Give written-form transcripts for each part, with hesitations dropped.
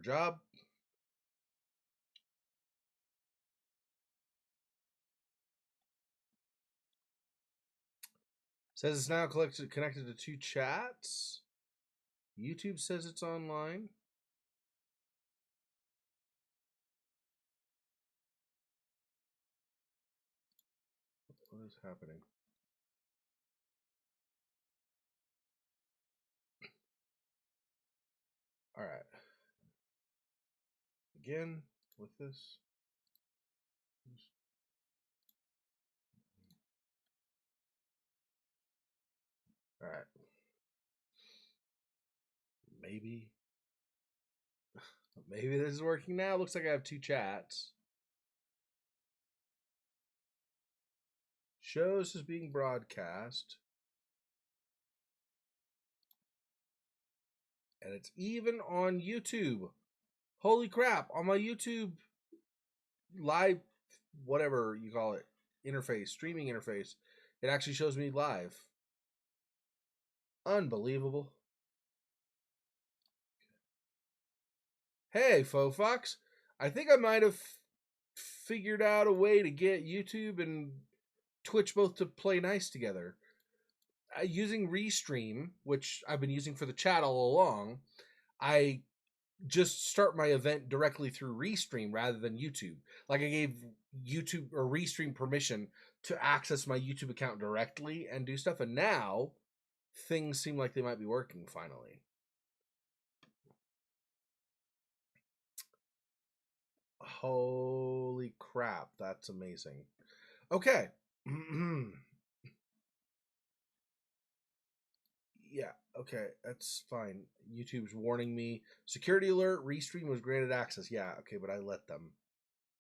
Job. Says it's now connected to 2 chats. YouTube says it's online. What is happening? All right. Again with this. All right. Maybe this is working now. Looks like I have 2 chats. Shows is being broadcast. And it's even on YouTube. Holy crap, on my YouTube live, whatever you call it, interface, streaming interface, it actually shows me live. Unbelievable. Hey, Faux Fox, I think I might have figured out a way to get YouTube and Twitch both to play nice together. Using Restream, which I've been using for the chat all along, I just start my event directly through Restream rather than YouTube. Like I gave YouTube or Restream permission to access my YouTube account directly and do stuff, and now things seem like they might be working finally. Holy crap, that's amazing. Okay. Yeah, okay, that's fine. YouTube's warning me. Security alert, Restream was granted access. Yeah, okay, but I let them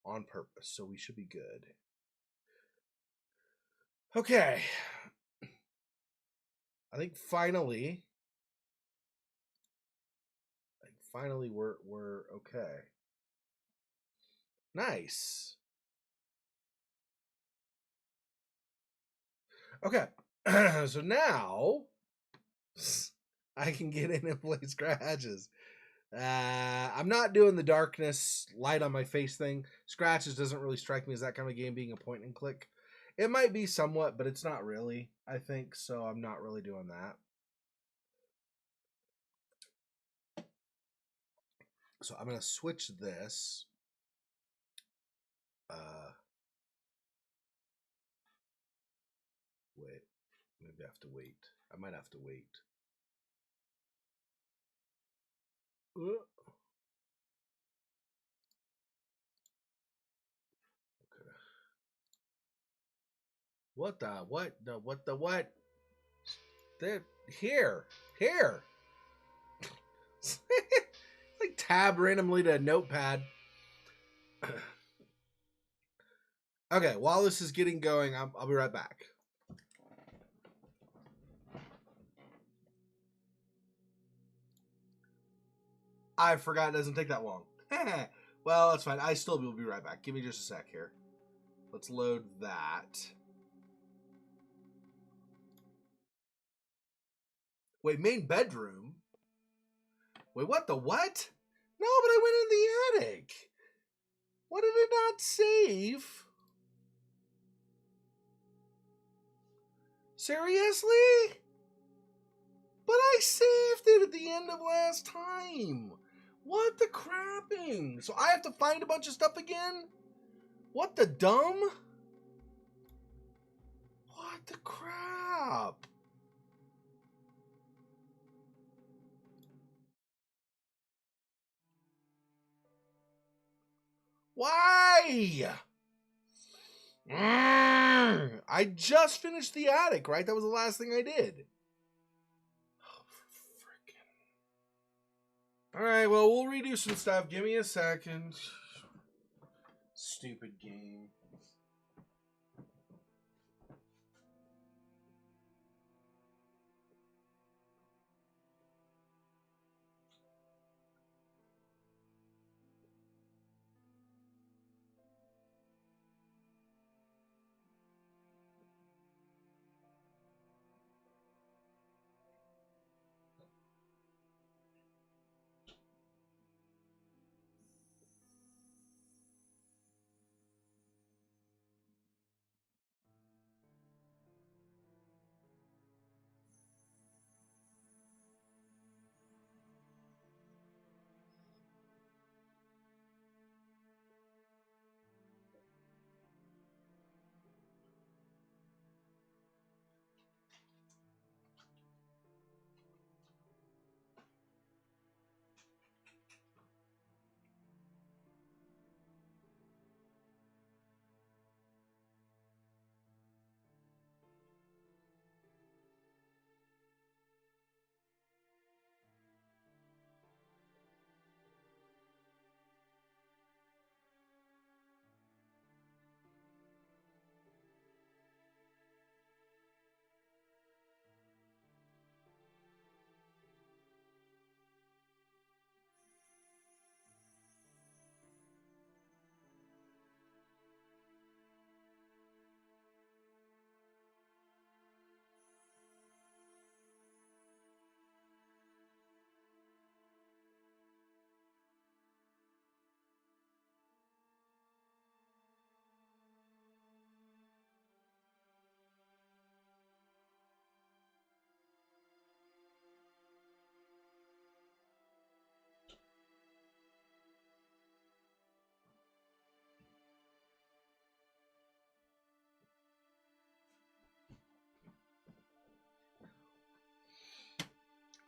on purpose, so we should be good. Okay. I think finally we're okay. Nice. Okay. So now I can get in and play Scratches. I'm not doing the darkness light on my face thing. Scratches doesn't really strike me as that kind of game being a point and click. It might be somewhat, but it's not really, I think, so I'm not really doing that. So I'm going to switch this. Wait. Maybe I have to wait. I might have to wait. Okay. What the what? The what the what? Here. Like tab randomly to a notepad. Okay, while this is getting going, I'll be right back. I forgot it doesn't take that long. Well, that's fine. I still will be right back. Give me just a sec here. Let's load that. Wait, main bedroom? Wait, what the what? No, but I went in the attic. What did it not save? Seriously? But I saved it at the end of last time. What the crapping? So I have to find a bunch of stuff again? What the dumb? What the crap? Why? I just finished the attic, right? That was the last thing I did. Oh, freaking. Alright, well, we'll redo some stuff. Give me a second. Stupid game.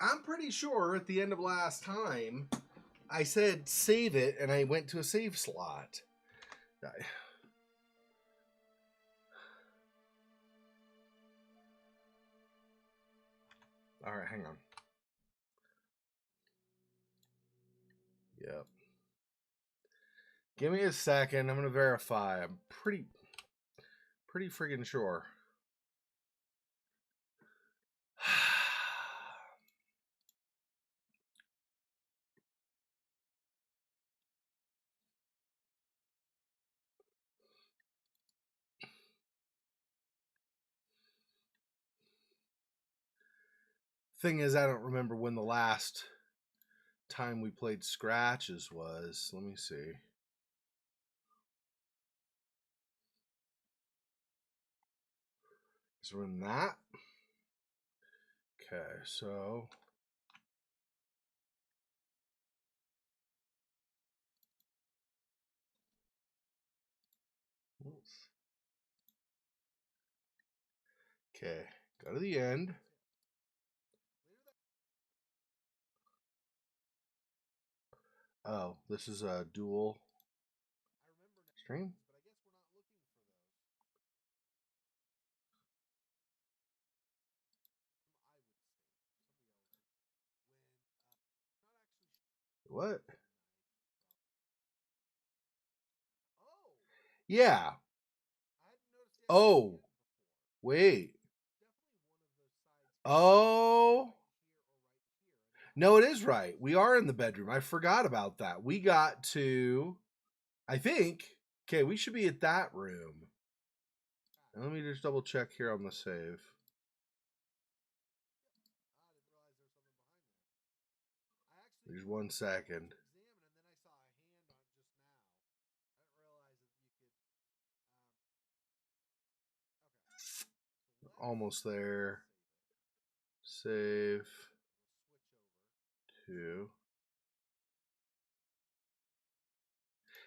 I'm pretty sure at the end of last time, I said save it, and I went to a save slot. All right, hang on. Yep. Give me a second. I'm going to verify. I'm pretty friggin' sure. Thing is, I don't remember when the last time we played scratches was. Let me see. So we're in that. Okay, so okay, go to the end. Oh, this is a dual stream. What? Yeah. Oh, wait. Oh. No, it is right. We are in the bedroom. I forgot about that. We got to, I think, okay, we should be at that room. Let me just double check here on the save. There's 1 second. Almost there. Save. 2.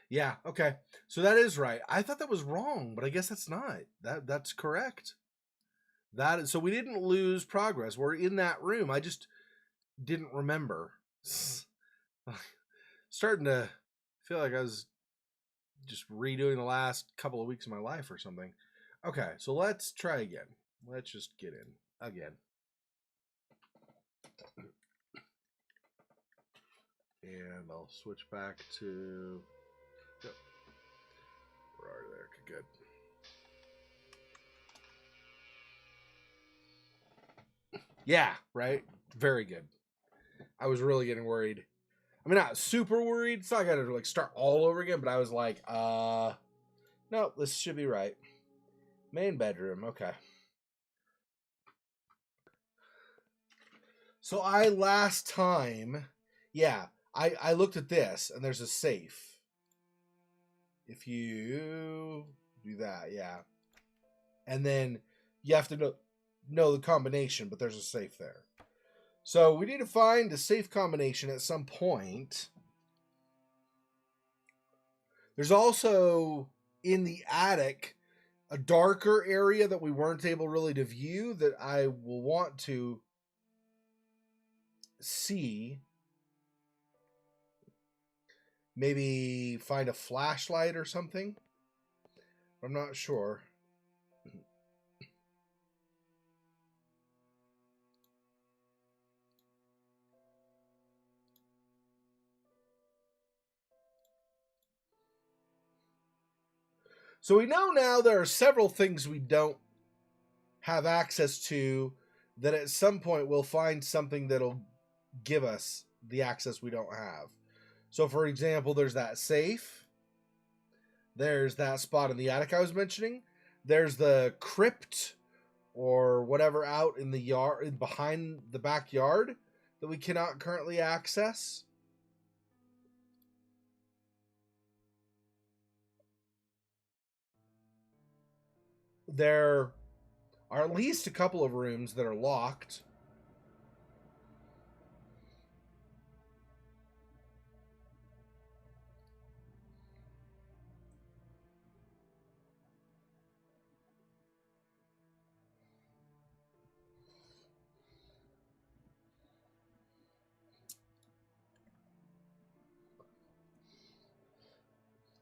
Yeah, okay. So that is right. I thought that was wrong, but I guess that's not. That's correct. That is, so we didn't lose progress. We're in that room. I just didn't remember. Starting to feel like I was just redoing the last couple of weeks of my life or something. Okay, so let's try again. Let's just get in again. And I'll switch back to... Yep. We're already there. Okay, good. Yeah, right? Very good. I was really getting worried. I mean, not super worried. It's not like I gotta like start all over again, but I was like, no, this should be right. Main bedroom, okay. So I last time, yeah, I looked at this and there's a safe. If you do that, yeah. And then you have to know the combination, but there's a safe there. So we need to find a safe combination at some point. There's also in the attic a darker area that we weren't able really to view that I will want to see. Maybe find a flashlight or something. I'm not sure. So we know now there are several things we don't have access to that at some point we'll find something that'll give us the access we don't have. So for example, there's that safe. There's that spot in the attic I was mentioning. There's the crypt or whatever out in the yard behind the backyard that we cannot currently access. There are at least a couple of rooms that are locked.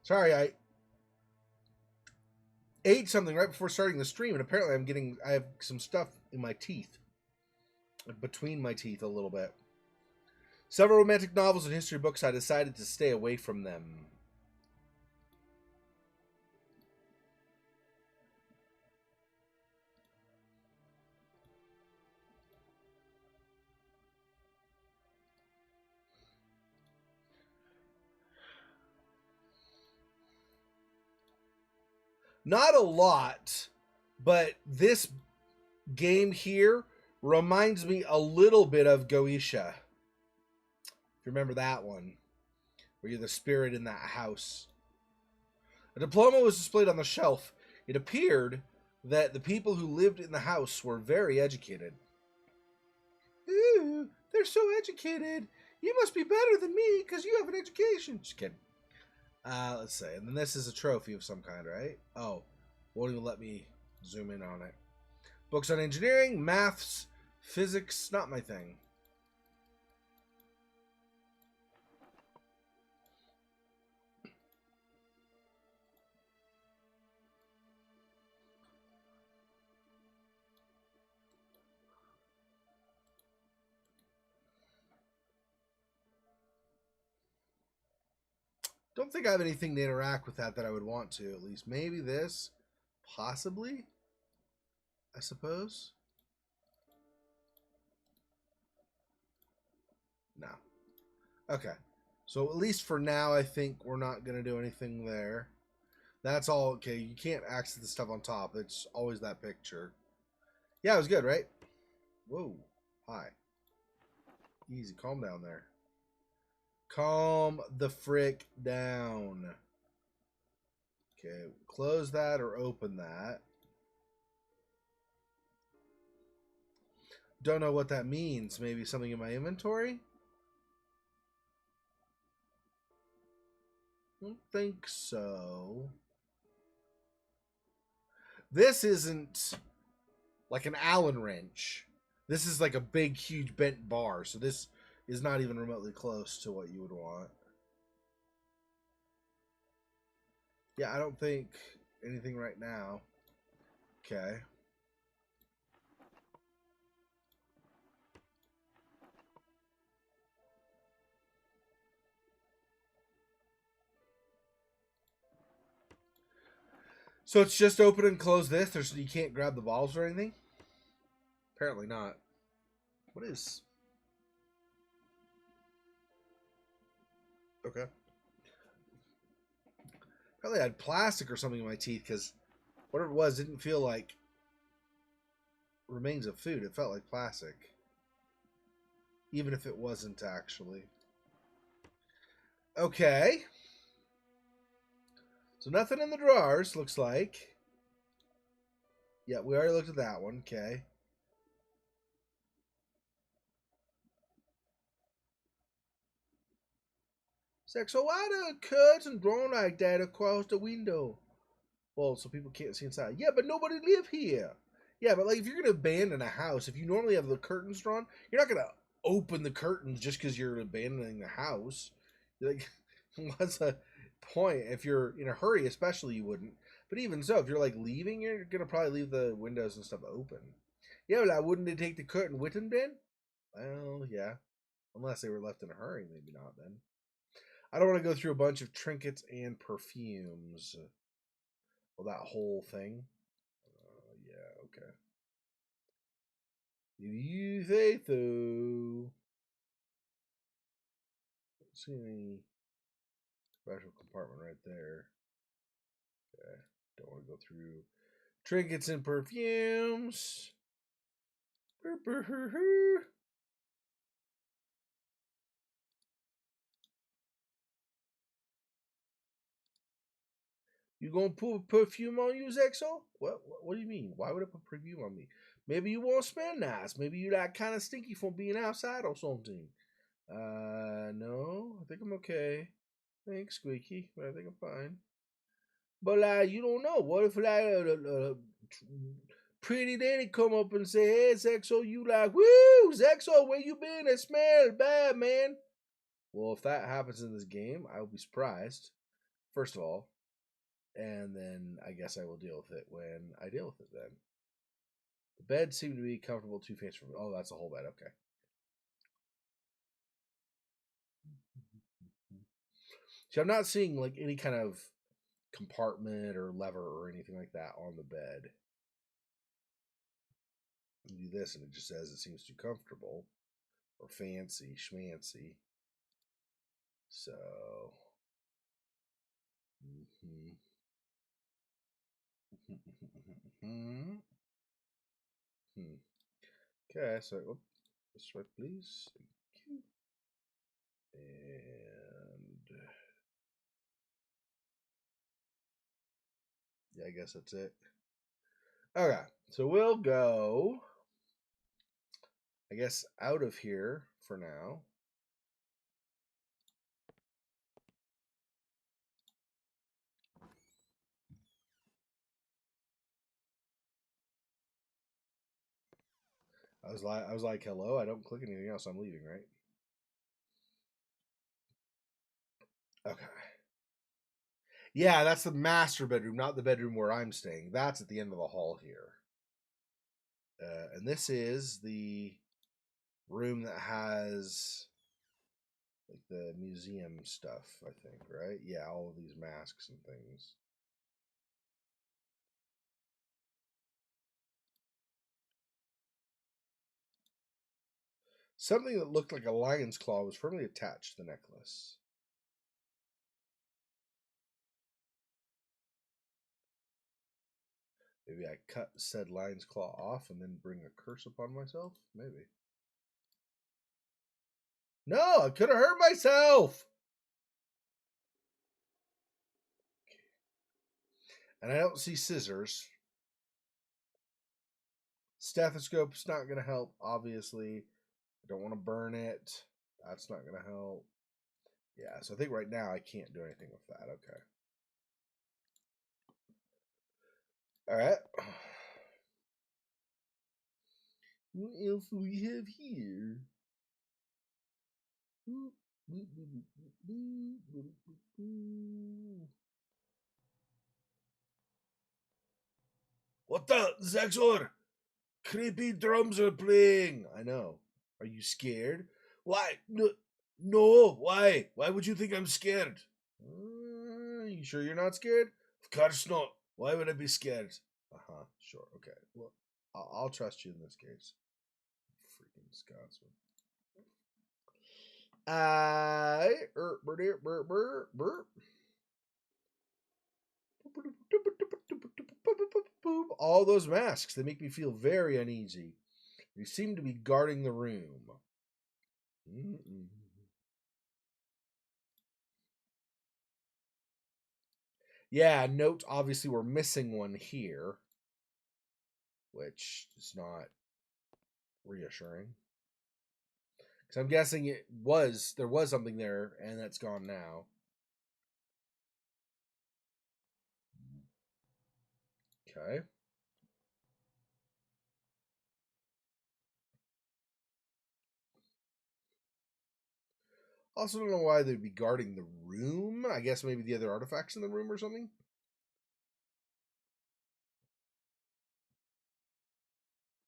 Sorry, I ate something right before starting the stream, and apparently I have some stuff in my teeth, between my teeth a little bit. Several romantic novels and history books, I decided to stay away from them. Not a lot, but this game here reminds me a little bit of Goetia. If you remember that one, where you're the spirit in that house. A diploma was displayed on the shelf. It appeared that the people who lived in the house were very educated. Ooh, they're so educated. You must be better than me because you have an education. Just kidding. Let's see. And then this is a trophy of some kind, right? Oh, won't even let me zoom in on it. Books on engineering, maths, physics, not my thing. Don't think I have anything to interact with that I would want to, at least. Maybe this. Possibly. I suppose. No. Okay. So at least for now, I think we're not going to do anything there. That's all. Okay, you can't access the stuff on top. It's always that picture. Yeah, it was good, right? Whoa. Hi. Easy. Calm down there. Calm the frick down. Okay, close that or open that. Don't know what that means. Maybe something in my inventory? Don't think so. This isn't like an Allen wrench. This is like a big, huge bent bar. So this is not even remotely close to what you would want. Yeah, I don't think anything right now. Okay. So it's just open and close this. You can't grab the balls or anything? Apparently not. What is... Okay. Probably had plastic or something in my teeth because whatever it was didn't feel like remains of food. It felt like plastic. Even if it wasn't actually. Okay. So nothing in the drawers, looks like. Yeah, we already looked at that one. Okay. So why the curtain drawn like that across the window? Well, so people can't see inside. Yeah, but nobody live here. Yeah, but like if you're gonna abandon a house, if you normally have the curtains drawn, you're not gonna open the curtains just because you're abandoning the house. Like, what's the point? If you're in a hurry, especially, you wouldn't. But even so, if you're like leaving, you're gonna probably leave the windows and stuff open. Yeah, but like, wouldn't they take the curtain with them then? Well, yeah, unless they were left in a hurry, maybe not then. I don't want to go through a bunch of trinkets and perfumes. Well, that whole thing. Yeah, okay. You say so. Don't see any special compartment right there. Okay. Don't want to go through trinkets and perfumes. You gonna put perfume on you, Xexor? What do you mean? Why would I put perfume on me? Maybe you won't smell nice. Maybe you like kind of stinky from being outside or something. No, I think I'm okay. Thanks, Squeaky, but I think I'm fine. But like, you don't know. What if like a pretty lady come up and say, "Hey, Xexor," you like, "Woo, Xexor, where you been? It smells bad, man." Well, if that happens in this game, I will be surprised. first of all, and then I guess I will deal with it when I deal with it then. The bed seemed to be comfortable, too fancy for me. Oh, that's a whole bed. Okay. So I'm not seeing like any kind of compartment or lever or anything like that on the bed. You do this and it just says it seems too comfortable or fancy schmancy. So okay, so this way please. Thank you. And yeah, I guess that's it. Okay, so we'll go, I guess, out of here for now. I was like, hello, I don't click anything else, I'm leaving, right? Okay. Yeah, that's the master bedroom, not the bedroom where I'm staying. That's at the end of the hall here. And this is the room that has like the museum stuff, I think, right? Yeah, all of these masks and things. Something that looked like a lion's claw was firmly attached to the necklace. Maybe I cut said lion's claw off and then bring a curse upon myself? Maybe. No, I could have hurt myself! And I don't see scissors. Stethoscope's not going to help, obviously. I don't want to burn it. That's not going to help. Yeah, so I think right now I can't do anything with that. Okay. All right. What else do we have here? What the, Xexor? Creepy drums are playing. I know. Are you scared? Why? No. Why? Why would you think I'm scared? You sure you're not scared? Of course not. Why would I be scared? Sure. Okay. Well, I'll trust you in this case. Freaking Scotsman. All those masks, they make me feel very uneasy. They seem to be guarding the room. Yeah, note obviously we're missing one here, which is not reassuring. Because I'm guessing there was something there, and that's gone now. Okay. Also, don't know why they'd be guarding the room. I guess maybe the other artifacts in the room or something.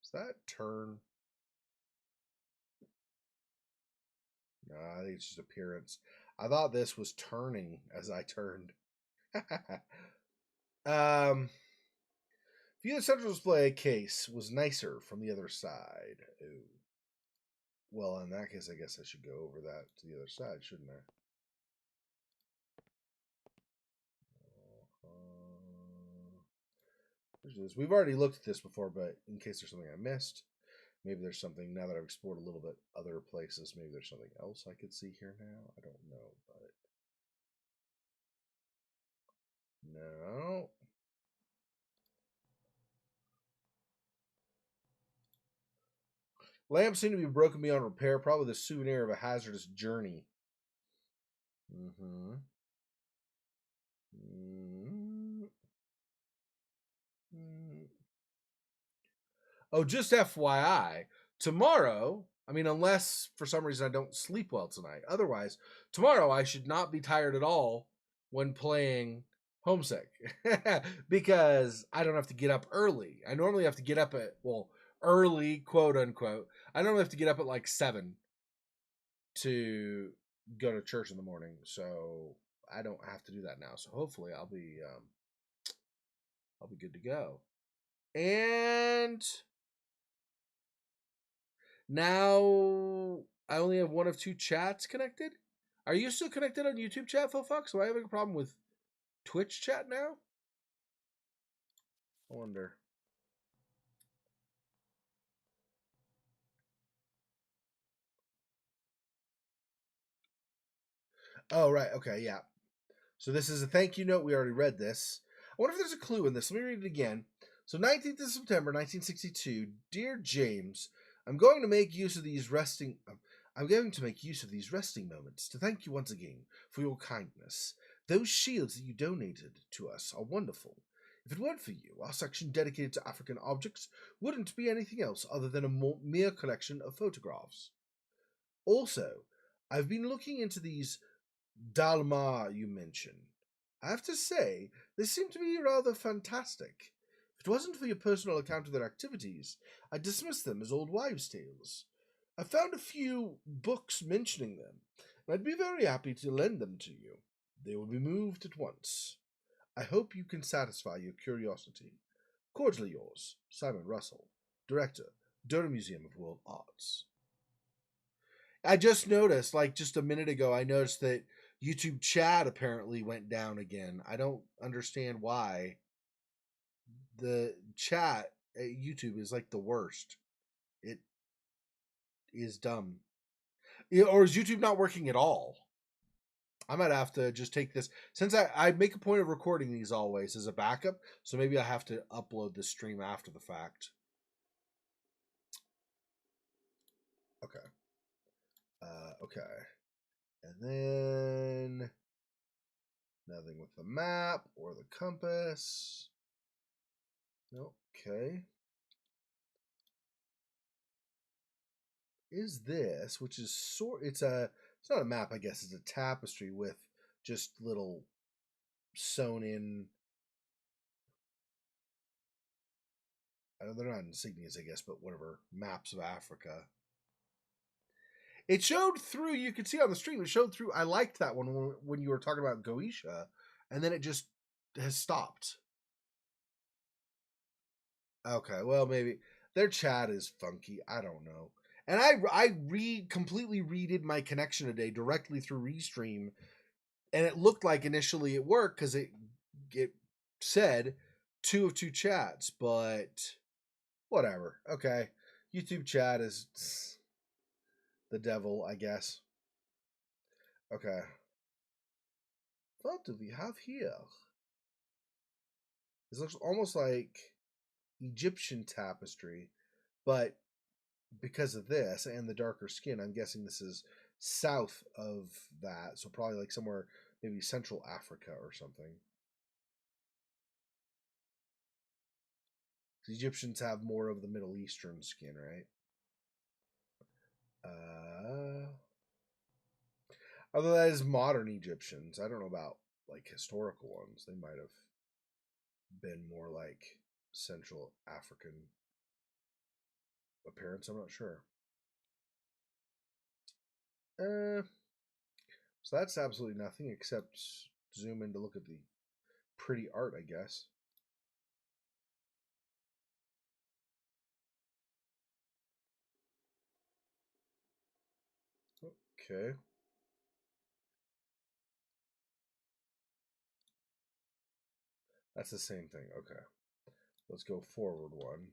Does that turn? No, I think it's just appearance. I thought this was turning as I turned. View the central display case was nicer from the other side. Ooh. Well, in that case, I guess I should go over that to the other side, shouldn't I? We've already looked at this before, but in case there's something I missed, maybe there's something now that I've explored a little bit other places. Maybe there's something else I could see here now. I don't know, but no. Lamps seem to be broken beyond repair. Probably the souvenir of a hazardous journey. Oh, just FYI, tomorrow, I mean, unless for some reason I don't sleep well tonight, otherwise, tomorrow I should not be tired at all when playing Homesick because I don't have to get up early. I normally have to get up at, well, early, quote unquote. I normally have to get up at like 7 to go to church in the morning. So I don't have to do that now. So hopefully I'll be good to go. And now I only have one of 2 chats connected. Are you still connected on YouTube chat, Phil Fox? Am I having a problem with Twitch chat now? I wonder. Oh, right. Okay, yeah. So this is a thank you note. We already read this. I wonder if there's a clue in this. Let me read it again. So 19th of September, 1962. Dear James, I'm going to make use of these resting moments to thank you once again for your kindness. Those shields that you donated to us are wonderful. If it weren't for you, our section dedicated to African objects wouldn't be anything else other than a mere collection of photographs. Also, I've been looking into these Dalmar you mentioned. I have to say, they seem to be rather fantastic. If it wasn't for your personal account of their activities, I'd dismiss them as old wives' tales. I found a few books mentioning them, and I'd be very happy to lend them to you. They will be moved at once. I hope you can satisfy your curiosity. Cordially yours, Simon Russell, Director, Durham Museum of World Arts. I just noticed, like just a minute ago, I noticed that YouTube chat apparently went down again. I don't understand why. The chat at YouTube is like the worst. It is dumb. Or is YouTube not working at all? I might have to just take this, since I make a point of recording these always as a backup, so maybe I have to upload the stream after the fact. Okay. Okay. And then nothing with the map or the compass. Okay. Is this, which is it's not a map, I guess, it's a tapestry with just little sewn in. I know they're not insignias, I guess, but whatever, maps of Africa. It showed through. You could see on the stream. It showed through. I liked that one when you were talking about Goetia, and then it just has stopped. Okay, well maybe their chat is funky. I don't know. And I completely redid my connection today directly through Restream, and it looked like initially it worked because it said 2 of 2 chats, but whatever. Okay, YouTube chat is the devil, I guess. Okay, what do we have here? This looks almost like Egyptian tapestry, but because of this and the darker skin, I'm guessing this is south of that, so probably like somewhere maybe Central Africa or something. The Egyptians have more of the Middle Eastern skin, right? Although that is modern Egyptians. I don't know about like historical ones. They might have been more like Central African appearance. I'm not sure. So that's absolutely nothing except zoom in to look at the pretty art, I guess. Okay. That's the same thing. Okay. Let's go forward one.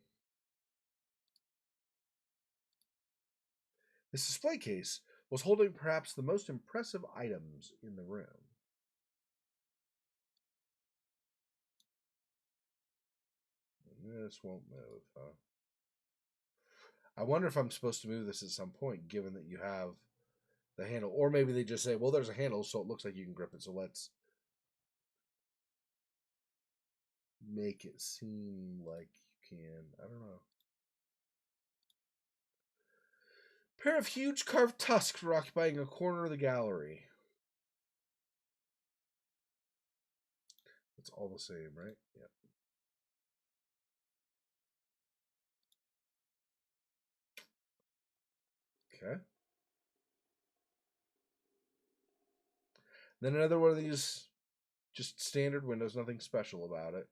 This display case was holding perhaps the most impressive items in the room. This won't move, huh? I wonder if I'm supposed to move this at some point, given that you have the handle. Or maybe they just say, well, there's a handle, so it looks like you can grip it, so let's make it seem like you can. I don't know. A pair of huge carved tusks were occupying a corner of the gallery. It's all the same, right? Yeah. Okay. Then another one of these, just standard windows, nothing special about it.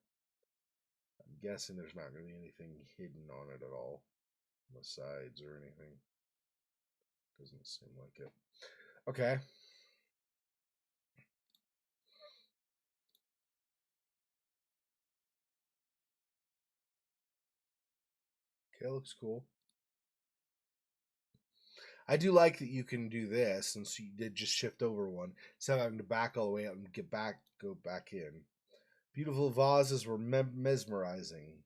I'm guessing there's not going to be anything hidden on it at all, on the sides or anything. Doesn't seem like it. Okay. Okay, looks cool. I do like that you can do this, since you did just shift over one, instead of having to back all the way out and go back in. Beautiful vases were mesmerizing.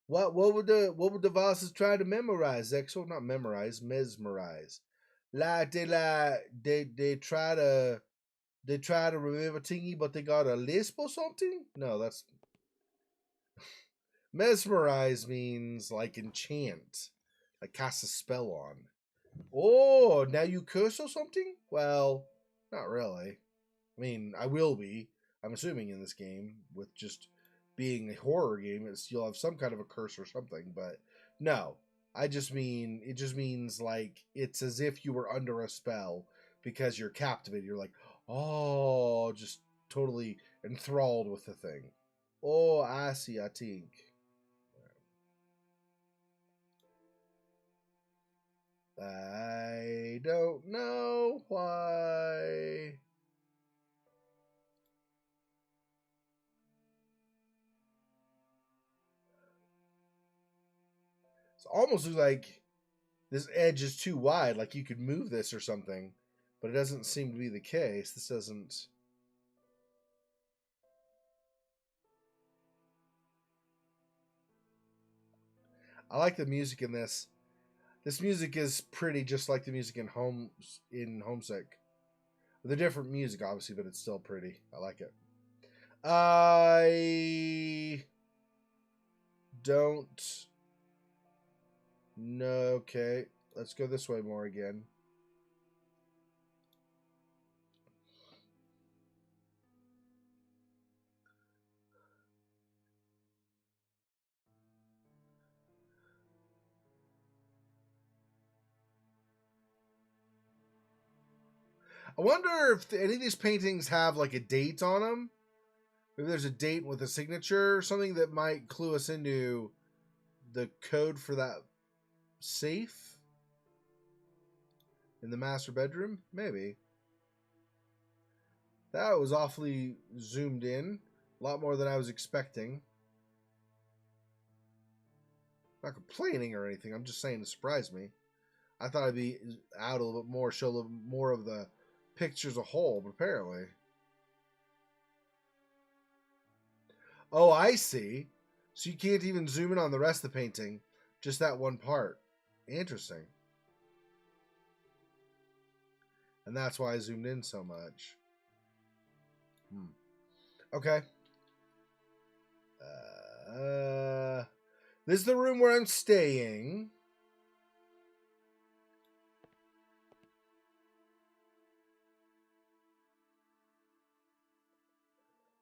What would the vases try to memorize? Xexor, not memorize, mesmerize. They try to remember thingy, but they got a lisp or something. No, that's mesmerize means like enchant, like cast a spell on. Oh, now you curse or something? Well, not really. I mean, I will be. I'm assuming in this game, with just being a horror game, you'll have some kind of a curse or something. But no, I just mean it just means like it's as if you were under a spell because you're captivated. You're like, oh, just totally enthralled with the thing. Oh, I see. I think. I don't know why. It almost looks like this edge is too wide, like you could move this or something, but it doesn't seem to be the case. This doesn't. I like the music in this. This music is pretty, just like the music in Homesick. The different music, obviously, but it's still pretty. I like it. I don't know. Okay, let's go this way more again. I wonder if any of these paintings have like a date on them. Maybe there's a date with a signature or something that might clue us into the code for that safe in the master bedroom. Maybe. That was awfully zoomed in. A lot more than I was expecting. Not complaining or anything. I'm just saying it surprised me. I thought I'd be out a little bit more, show a little more of the picture as a whole, but apparently. Oh, I see. So you can't even zoom in on the rest of the painting, just that one part. Interesting. And that's why I zoomed in so much. Okay. This is the room where I'm staying.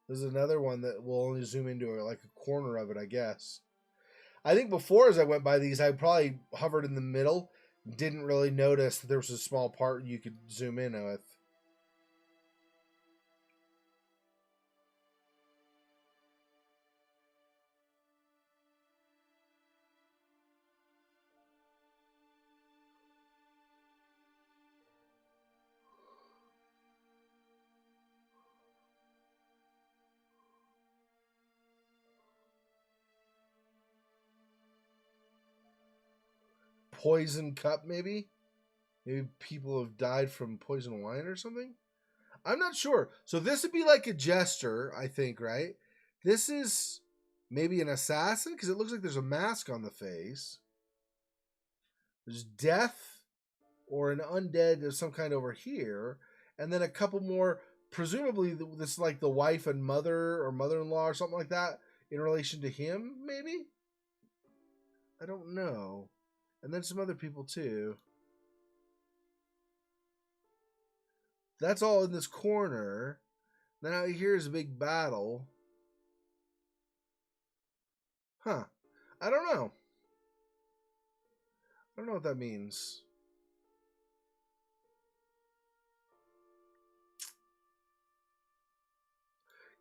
There's another one that will only zoom into like a corner of it, I guess. I think before, as I went by these, I probably hovered in the middle, didn't really notice that there was a small part you could zoom in with. Poison cup, maybe? Maybe people have died from poison wine or something? I'm not sure. So this would be like a jester, I think, right? This is maybe an assassin because it looks like there's a mask on the face. There's death or an undead of some kind over here, and then a couple more. Presumably, this is like the wife and mother or mother-in-law or something like that in relation to him, maybe. I don't know. And then some other people too. That's all in this corner. Then out here is a big battle. Huh. I don't know. I don't know what that means.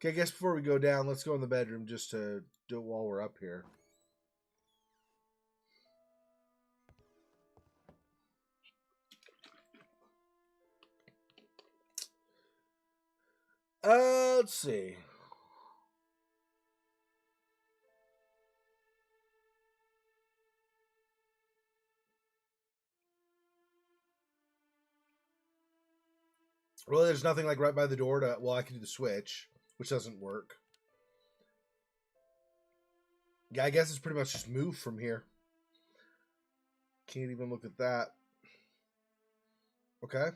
Okay, I guess before we go down, let's go in the bedroom just to do it while we're up here. Let's see. Well, there's nothing like right by the door to. Well, I can do the switch, which doesn't work. Yeah, I guess it's pretty much just move from here. Can't even look at that. Okay.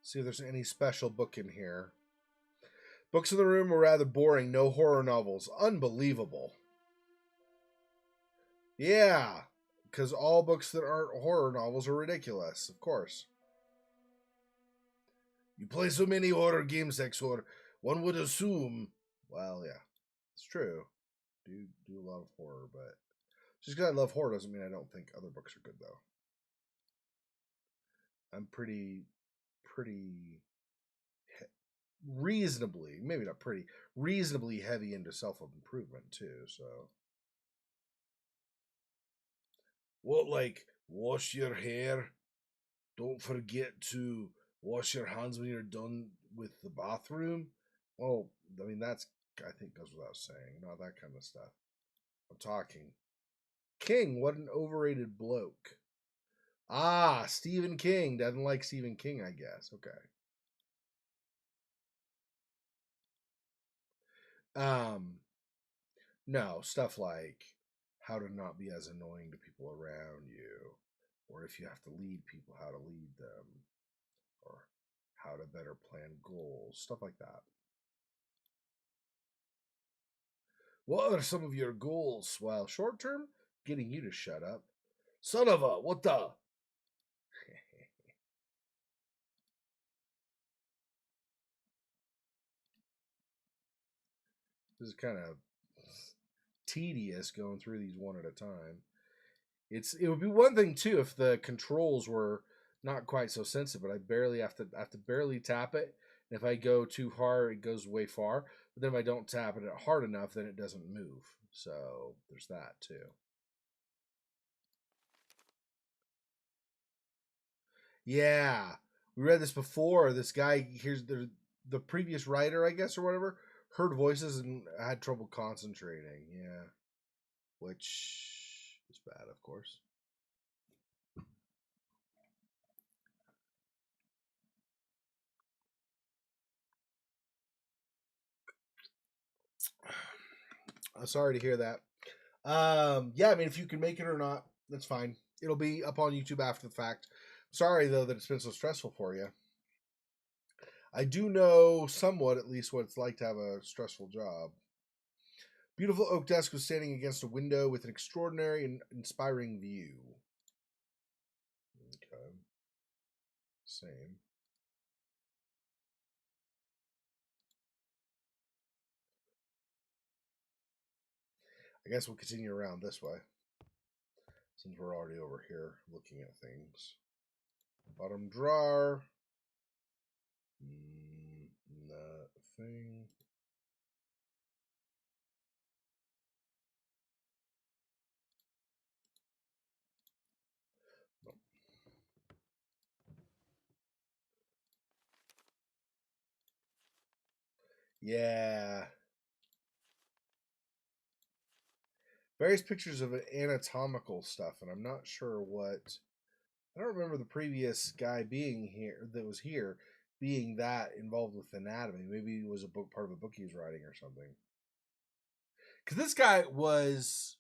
See if there's any special book in here. Books in the room were rather boring. No horror novels. Unbelievable. Yeah, because all books that aren't horror novels are ridiculous, of course. You play so many horror games, Xexor, one would assume. Well, yeah, it's true. Do a lot of horror, but just because I love horror doesn't mean I don't think other books are good, though. I'm pretty reasonably, maybe not pretty, reasonably heavy into self improvement too. So, what, like wash your hair? Don't forget to wash your hands when you're done with the bathroom. Well, I mean that's I think goes without saying. Not that kind of stuff. I'm talking King. What an overrated bloke. Ah, Stephen King doesn't like Stephen King. I guess. Okay. Um, no, stuff like how to not be as annoying to people around you, or if you have to lead people, how to lead them, or how to better plan goals, stuff like that. What are some of your goals? Well, short term, getting you to shut up. Son of a, what the? This is kind of tedious going through these one at a time. It would be one thing too if the controls were not quite so sensitive, but I barely have to barely tap it. And if I go too hard, it goes way far. But then if I don't tap it hard enough, then it doesn't move. So there's that too. Yeah, we read this before. This guy here's the previous writer, I guess, or whatever, heard voices and had trouble concentrating. Yeah, which is bad, of course. I'm sorry to hear that. Yeah, I mean, if you can make it or not, that's fine. It'll be up on YouTube after the fact. Sorry though that it's been so stressful for you. I do know somewhat, at least, what it's like to have a stressful job. Beautiful oak desk was standing against a window with an extraordinary and inspiring view. Okay, same. I guess we'll continue around this way since we're already over here looking at things. Bottom drawer. Nothing. Nope. Yeah. Various pictures of anatomical stuff, and I'm not sure what. I don't remember the previous guy being here that was here being that involved with anatomy. Maybe it was a book part of a book he was writing or something. Because this guy was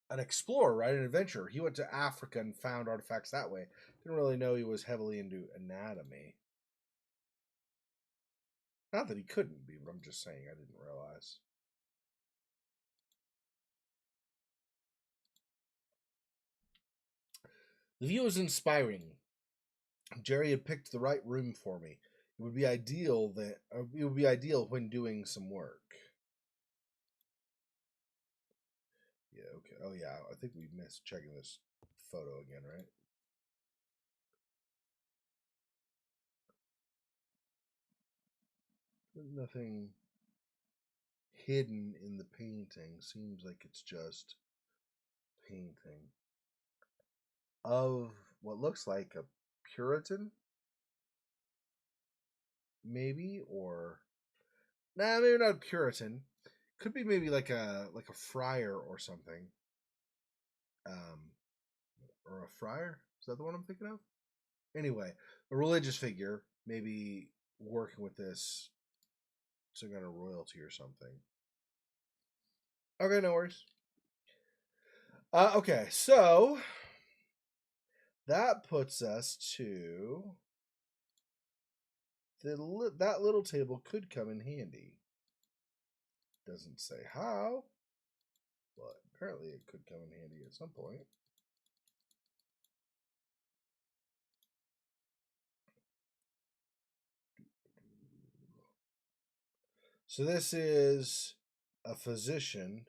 an explorer, right? An adventurer. He went to Africa and found artifacts that way. Didn't really know he was heavily into anatomy. Not that he couldn't be, but I'm just saying I didn't realize. The view was inspiring. Jerry had picked the right room for me. It would be ideal when doing some work. Yeah, okay. Oh yeah, I think we missed checking this photo again, right? There's nothing hidden in the painting. Seems like it's just painting of what looks like a Puritan, maybe, or nah, maybe not a Puritan. Could be maybe like a friar or something. Um, or a friar. Is that the one I'm thinking of? Anyway, a religious figure, maybe working with this some kind of royalty or something. Okay, no worries. Okay, so that puts us to that little table could come in handy. Doesn't say how, but apparently it could come in handy at some point. So this is a physician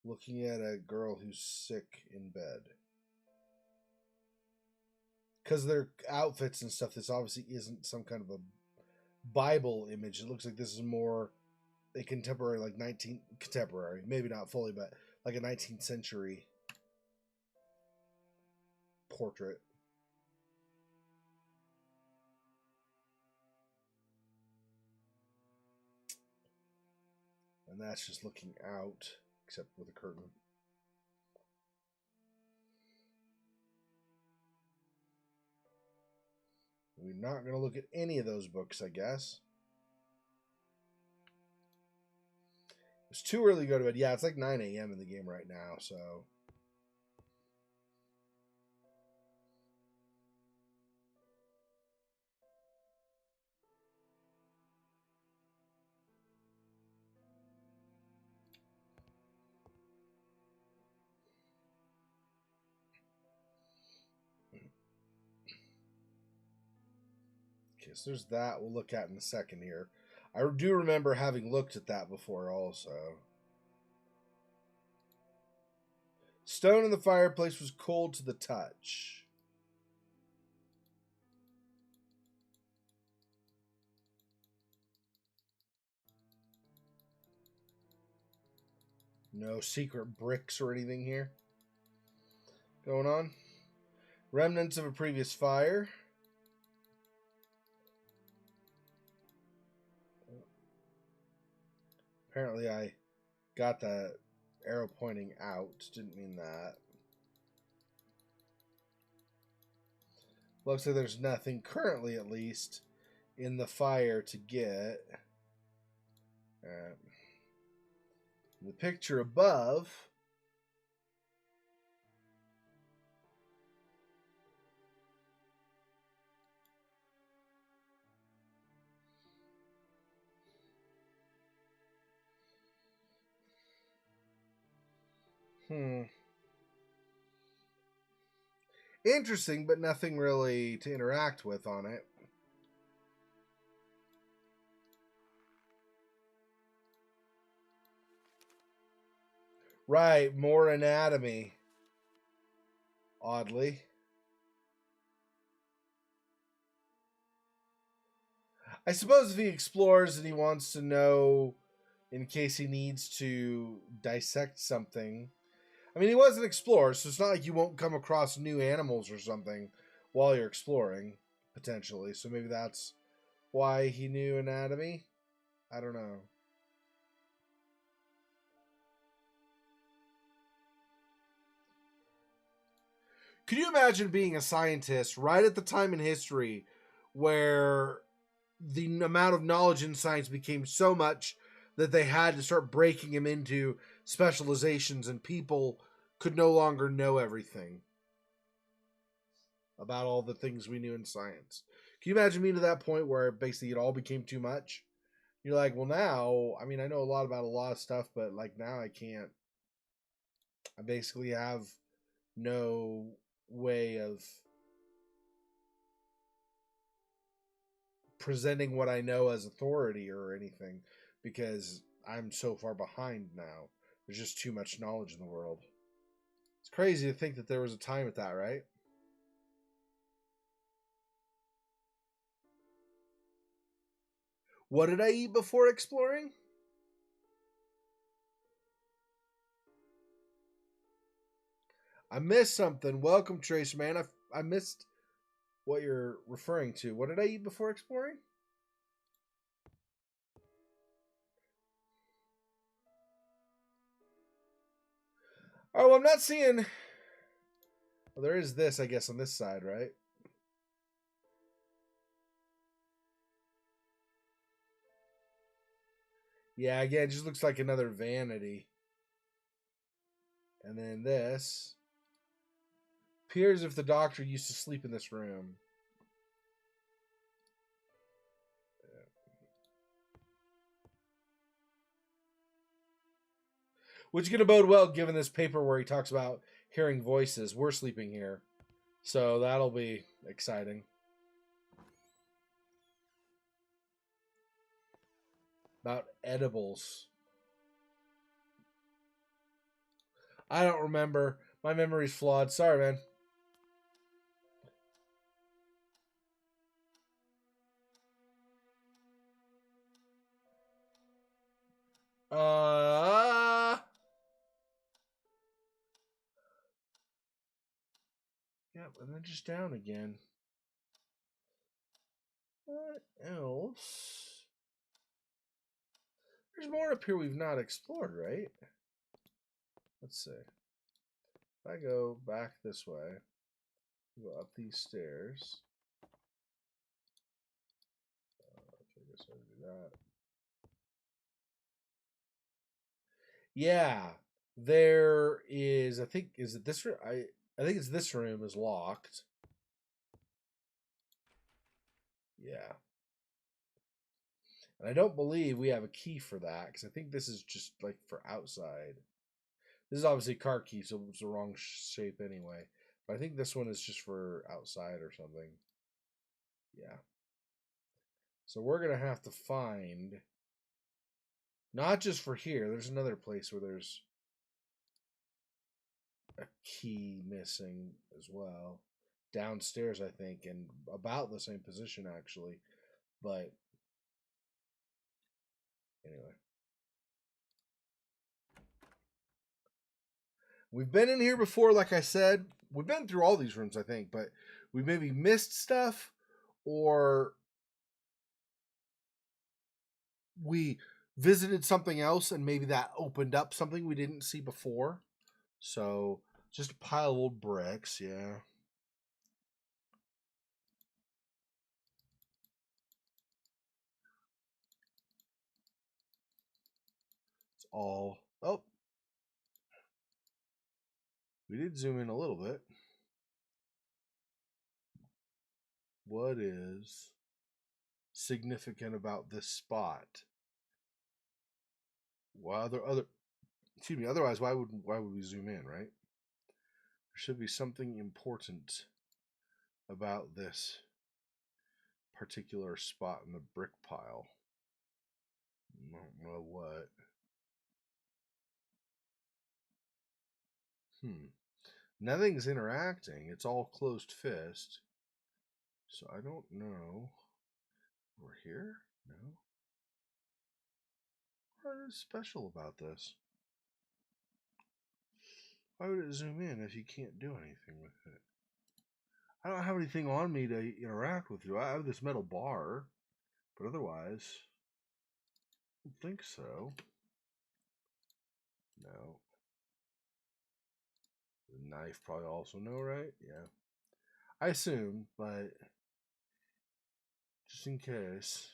looking at a girl who's sick in bed. Because their outfits and stuff, this obviously isn't some kind of a Bible image. It looks like this is more a contemporary, like contemporary, maybe not fully, but like a 19th century portrait. And that's just looking out, except with a curtain. We're not going to look at any of those books, I guess. It's too early to go to bed. Yeah, it's like 9 a.m. in the game right now, so. Okay, so there's that we'll look at in a second here. I do remember having looked at that before also. Stone in the fireplace was cold to the touch. No secret bricks or anything here going on. Remnants of a previous fire. Apparently I got the arrow pointing out. Didn't mean that. Looks like there's nothing currently, at least, in the fire to get. The picture above. Interesting, but nothing really to interact with on it. Right, more anatomy. Oddly. I suppose if he explores and he wants to know in case he needs to dissect something. I mean, he was an explorer, so it's not like you won't come across new animals or something while you're exploring, potentially. So maybe that's why he knew anatomy. I don't know. Could you imagine being a scientist right at the time in history where the amount of knowledge in science became so much that they had to start breaking him into specializations and people could no longer know everything about all the things we knew in science? Can you imagine being to that point where basically it all became too much? you're like, well, now, I mean, I know a lot about a lot of stuff, but like now I can't. I basically have no way of presenting what I know as authority or anything because I'm so far behind now. There's just too much knowledge in the world. It's crazy to think that there was a time at that, right? What did I eat before exploring? I missed something. Welcome, Tracer Man. I missed what you're referring to. What did I eat before exploring? Oh, I'm not seeing. Well, there is this, I guess, on this side, right? Yeah, again, it just looks like another vanity. And then this appears if the doctor used to sleep in this room. Which is going to bode well given this paper where he talks about hearing voices. We're sleeping here. So that'll be exciting. About edibles. I don't remember. My memory's flawed. Sorry, man. Yep, and then just down again. What else? There's more up here we've not explored, right? Let's see. If I go back this way, go up these stairs. Okay, I guess I'll do that. Yeah, there is. I think is it this room? I think it's this room is locked. Yeah, and I don't believe we have a key for that because I think this is just like for outside. This is obviously a car key, so it's the wrong shape anyway. But I think this one is just for outside or something. Yeah. So we're gonna have to find not just for here. There's another place where there's a key missing as well. Downstairs, I think, and about the same position actually. But anyway. We've been in here before, like I said. We've been through all these rooms, I think, but we maybe missed stuff or we visited something else and maybe that opened up something we didn't see before. So just a pile of old bricks, yeah. It's all. Oh, we did zoom in a little bit. What is significant about this spot? Why other excuse me, otherwise why would we zoom in, right? There should be something important about this particular spot in the brick pile. I don't know what. Nothing's interacting. It's all closed fist. So I don't know. We're here? No. What is special about this? Why would it zoom in if you can't do anything with it? I don't have anything on me to interact with you. I have this metal bar, but otherwise, I don't think so. No. The knife probably also no, right? Yeah. I assume, but just in case.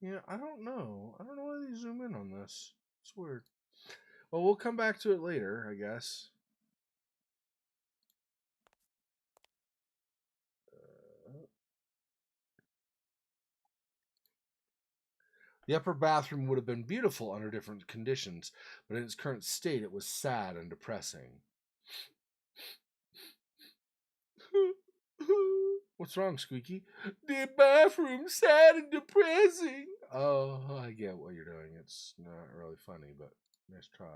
Yeah, I don't know. I don't know why they zoom in on this. It's weird. Well, we'll come back to it later, I guess. The upper bathroom would have been beautiful under different conditions, but in its current state it was sad and depressing. What's wrong, Squeaky? The bathroom's sad and depressing. Oh, I get what you're doing. It's not really funny, but nice try.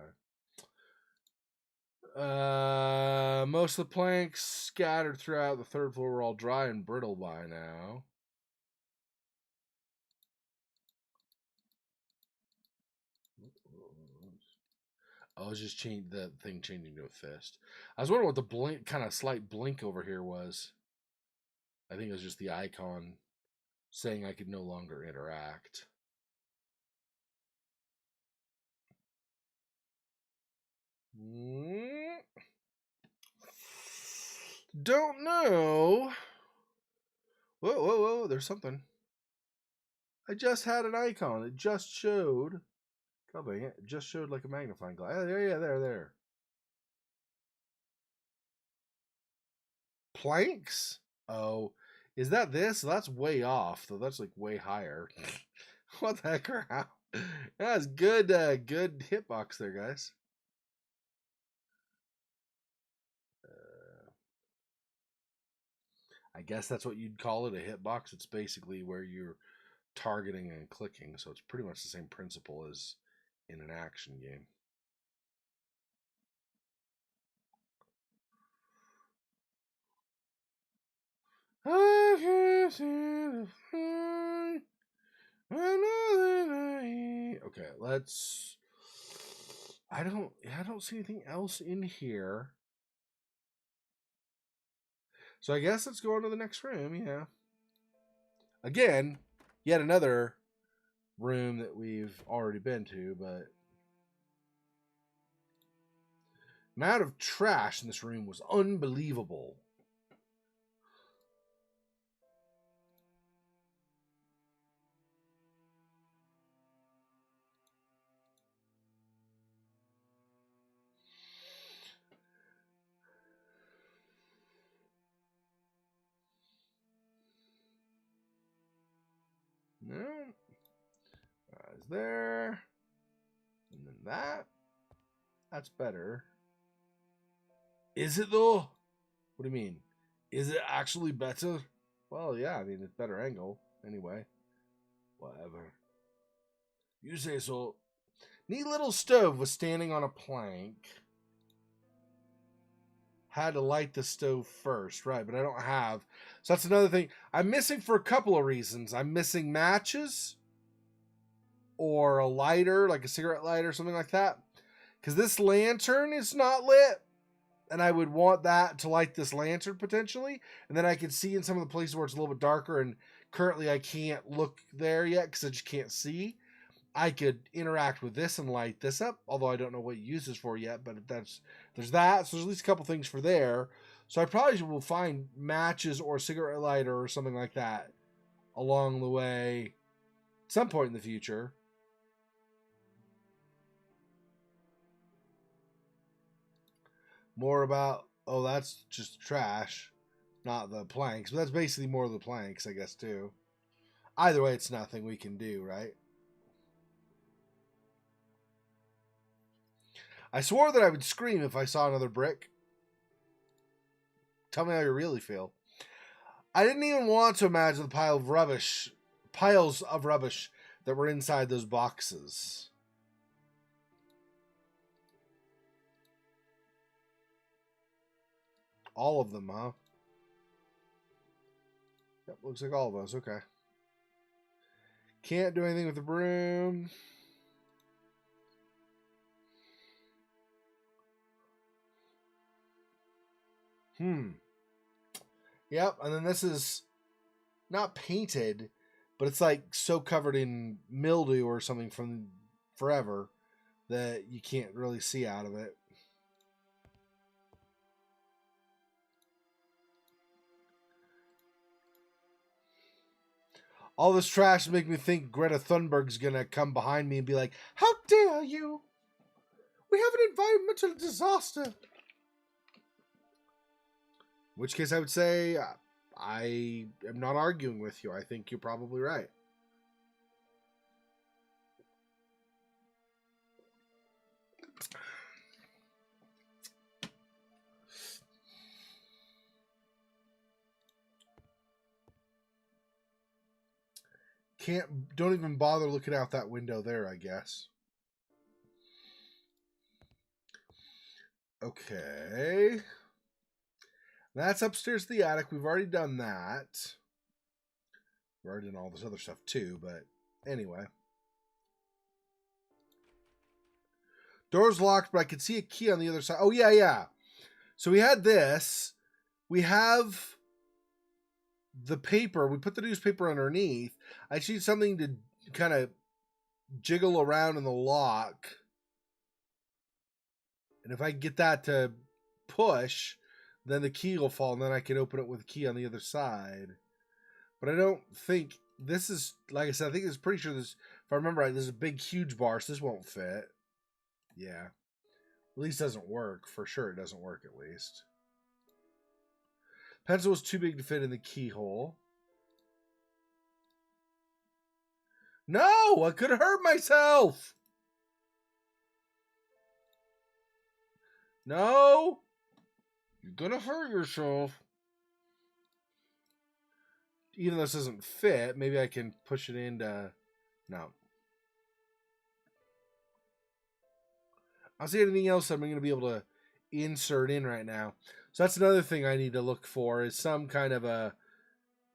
Most of the planks scattered throughout the third floor were all dry and brittle by now. Oh, it's just the thing changing to a fist. I was wondering what the blink, kind of slight blink over here was. I think it was just the icon saying I could no longer interact. Don't know. Whoa, whoa, whoa, there's something. I just had an icon. It just showed. God dang it. It just showed like a magnifying glass. Yeah, there. Planks? Oh, is that this? That's way off, though. That's like way higher. What the heck? That's good, good hitbox there, guys. I guess that's what you'd call it, a hitbox. It's basically where you're targeting and clicking, so it's pretty much the same principle as in an action game. I can't see the okay, let's. I don't see anything else in here. So I guess let's go on to the next room. Yeah. Again, yet another room that we've already been to, but the amount of trash in this room was unbelievable. No. Is there. And then that. That's better. Is it though? What do you mean? Is it actually better? Well, yeah, I mean, it's better angle. Anyway. Whatever. You say so. Neat little stove was standing on a plank. Had to light the stove first, right? But I don't have. So that's another thing. I'm missing for a couple of reasons. I'm missing matches or a lighter, like a cigarette lighter or something like that. Because this lantern is not lit. And I would want that to light this lantern potentially. And then I could see in some of the places where it's a little bit darker. And currently I can't look there yet because I just can't see. I could interact with this and light this up, although I don't know what you use this for yet, but there's that. So there's at least a couple things for there. So I probably will find matches or a cigarette lighter or something like that along the way at some point in the future. More about, oh, that's just trash, not the planks. But that's basically more of the planks, I guess, too. Either way, it's nothing we can do, right? I swore that I would scream if I saw another brick. Tell me how you really feel. I didn't even want to imagine the piles of rubbish that were inside those boxes. All of them, huh? Yep, looks like all of us. Okay. Can't do anything with the broom. Yep, and then this is not painted, but it's like so covered in mildew or something from forever that you can't really see out of it. All this trash make me think Greta Thunberg's gonna come behind me and be like, "How dare you? We have an environmental disaster." In which case I would say, I am not arguing with you. I think you're probably right. Don't even bother looking out that window there, I guess. Okay. That's upstairs to the attic. We've already done that. We've already done all this other stuff too, but anyway. Door's locked, but I could see a key on the other side. Oh, yeah. So we had this. We have the paper. We put the newspaper underneath. I just need something to kind of jiggle around in the lock. And if I get that to push, then the key will fall, and then I can open it with the key on the other side. But I don't think this is, like I said, I think it's pretty sure this, if I remember right, this is a big, huge bar, so this won't fit. Yeah. At least doesn't work. For sure it doesn't work, at least. Pencil was too big to fit in the keyhole. No! I could have hurt myself! No! You're gonna hurt yourself. Even though this doesn't fit, maybe I can push it into... No. I'll see anything else I'm going to be able to insert in right now. So that's another thing I need to look for, is some kind of a...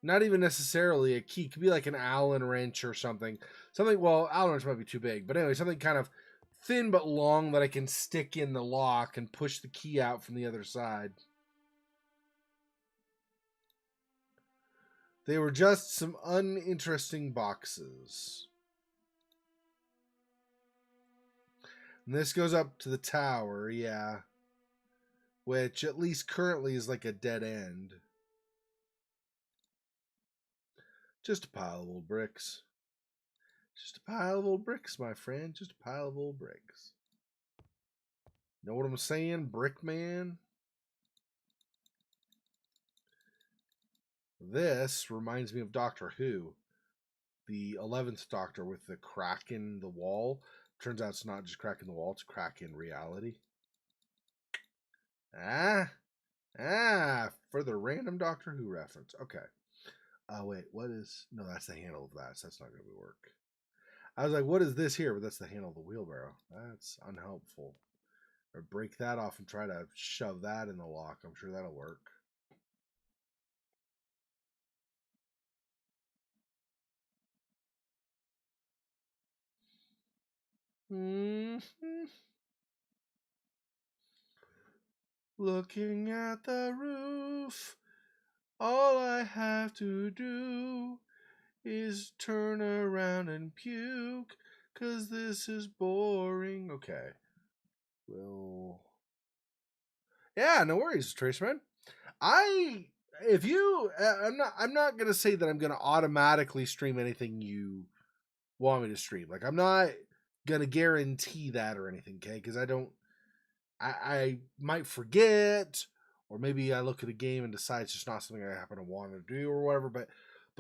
Not even necessarily a key. It could be like an Allen wrench or something. Well, Allen wrench might be too big. But anyway, something kind of thin but long that I can stick in the lock and push the key out from the other side. They were just some uninteresting boxes. And this goes up to the tower, yeah. Which, at least currently, is like a dead end. Just a pile of old bricks. Just a pile of old bricks, my friend. Just a pile of old bricks. Know what I'm saying, brick man? This reminds me of Doctor Who. The 11th Doctor with the crack in the wall. Turns out it's not just crack in the wall, it's a crack in reality. Further random Doctor Who reference. Okay. Wait, what is... No, that's the handle of that, so that's not going to work. I was like, what is this here? But that's the handle of the wheelbarrow. That's unhelpful. Or break that off and try to shove that in the lock. I'm sure that'll work. Looking at the roof, all I have to do is turn around and puke, 'cause this is boring. Okay. Well, yeah, no worries, Traceman. I'm not gonna say that I'm gonna automatically stream anything you want me to stream. Like, I'm not gonna guarantee that or anything, okay? Because I might forget, or maybe I look at a game and decide it's just not something I happen to want to do or whatever. But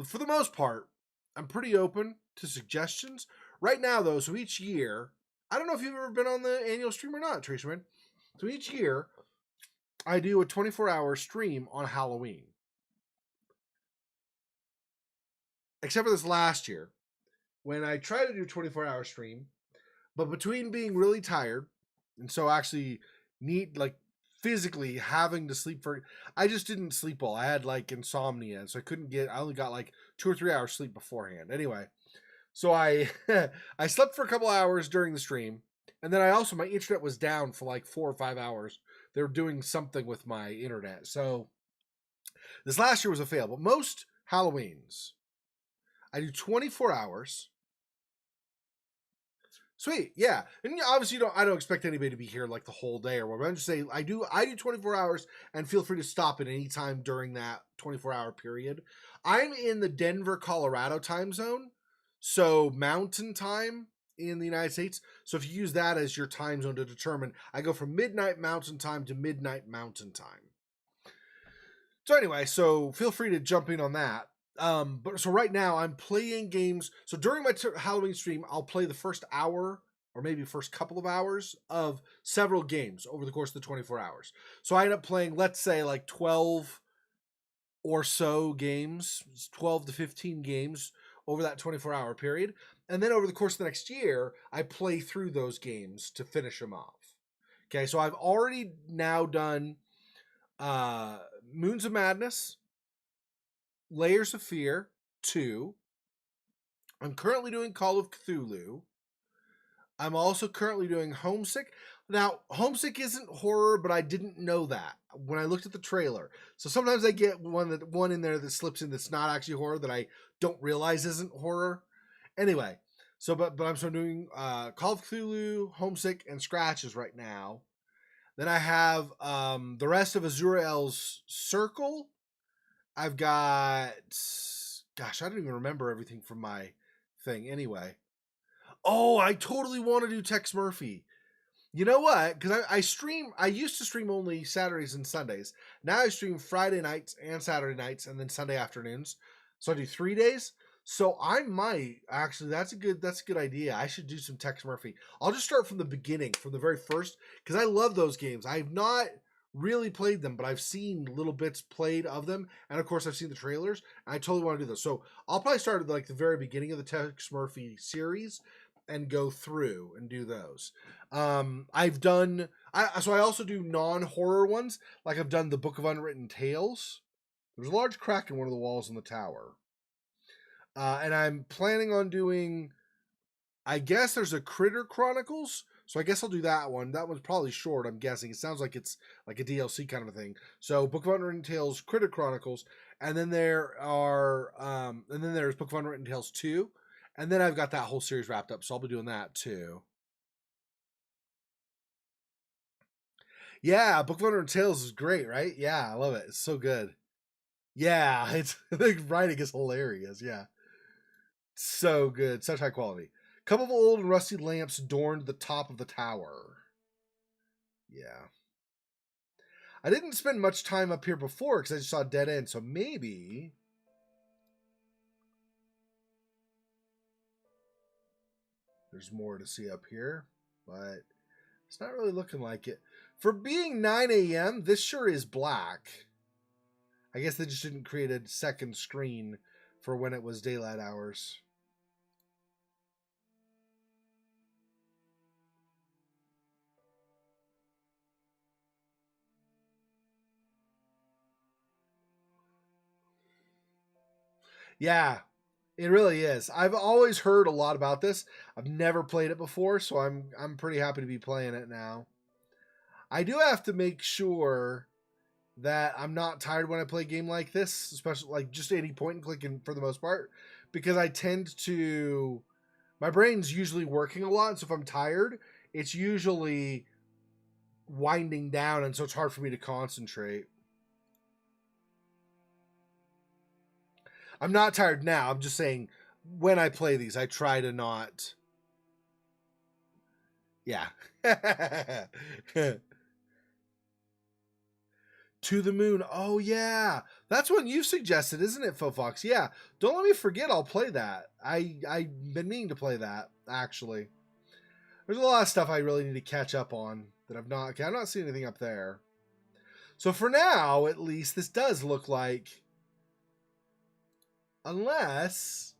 for the most part, I'm pretty open to suggestions. Right now, though, so each year, I don't know if you've ever been on the annual stream or not, Tracerman. So each year, I do a 24-hour stream on Halloween. Except for this last year, when I tried to do a 24-hour stream, but between being really tired, and so actually physically having to sleep I just didn't sleep well. I had like insomnia, so I only got like 2 or 3 hours sleep beforehand. Anyway, so I I slept for a couple hours during the stream, and then my internet was down for like 4 or 5 hours. They were doing something with my internet. So this last year was a fail, but most Halloweens, I do 24 hours. Sweet, yeah, and obviously I don't expect anybody to be here like the whole day or whatever. I'm just saying I do 24 hours, and feel free to stop at any time during that 24-hour period. I'm in the Denver, Colorado time zone, so mountain time in the United States. So if you use that as your time zone to determine, I go from midnight mountain time to midnight mountain time. So anyway, so feel free to jump in on that. But so right now I'm playing games. So during my Halloween stream, I'll play the first hour or maybe first couple of hours of several games over the course of the 24 hours. So I end up playing, let's say, like 12 or so games, 12 to 15 games over that 24-hour period. And then over the course of the next year, I play through those games to finish them off. Okay, so I've already now done Moons of Madness, Layers of Fear 2. I'm currently doing Call of Cthulhu. I'm also currently doing Homesick. Now, Homesick isn't horror, but I didn't know that when I looked at the trailer. So sometimes I get one in there that slips in that's not actually horror that I don't realize isn't horror. Anyway, so but I'm still doing Call of Cthulhu, Homesick, and Scratches right now. Then I have the rest of Azurael's Circle. I've got, gosh, I don't even remember everything from my thing. Anyway, oh, I totally want to do Tex Murphy. You know what? Because I stream. I used to stream only Saturdays and Sundays. Now I stream Friday nights and Saturday nights, and then Sunday afternoons. So I do 3 days. So I might actually. That's a good idea. I should do some Tex Murphy. I'll just start from the beginning, from the very first, because I love those games. I've not really played them, but I've seen little bits played of them, and of course I've seen the trailers. And I totally want to do this. So I'll probably start at like the very beginning of the Tex Murphy series and go through and do those. I've done. So I also do non-horror ones. Like I've done the Book of Unwritten Tales. There's a large crack in one of the walls in the tower. And I'm planning on doing, I guess there's a Critter Chronicles. So I guess I'll do that one. That one's probably short, I'm guessing. It sounds like it's like a DLC kind of a thing. So Book of Unwritten Tales, Critter Chronicles. And then there's Book of Unwritten Tales 2. And then I've got that whole series wrapped up. So I'll be doing that too. Yeah, Book of Unwritten Tales is great, right? Yeah, I love it. It's so good. Yeah, it's the writing is hilarious. Yeah. So good. Such high quality. Couple of old and rusty lamps adorned the top of the tower. Yeah. I didn't spend much time up here before because I just saw a dead end, so maybe. There's more to see up here, but it's not really looking like it. For being 9 a.m., this sure is black. I guess they just didn't create a second screen for when it was daylight hours. Yeah, it really is. I've always heard a lot about this. I've never played it before, so I'm pretty happy to be playing it now. I do have to make sure that I'm not tired when I play a game like this, especially like just any point and clicking for the most part, because I tend to, my brain's usually working a lot, so if I'm tired, it's usually winding down, and so it's hard for me to concentrate. I'm not tired now. I'm just saying when I play these, I try to not. Yeah. To the Moon. Oh yeah, that's one you suggested, isn't it, Fofox? Yeah. Don't let me forget. I'll play that. I've been meaning to play that actually. There's a lot of stuff I really need to catch up on that I've not. Okay, I'm not seeing anything up there. So for now, at least, this does look like, unless.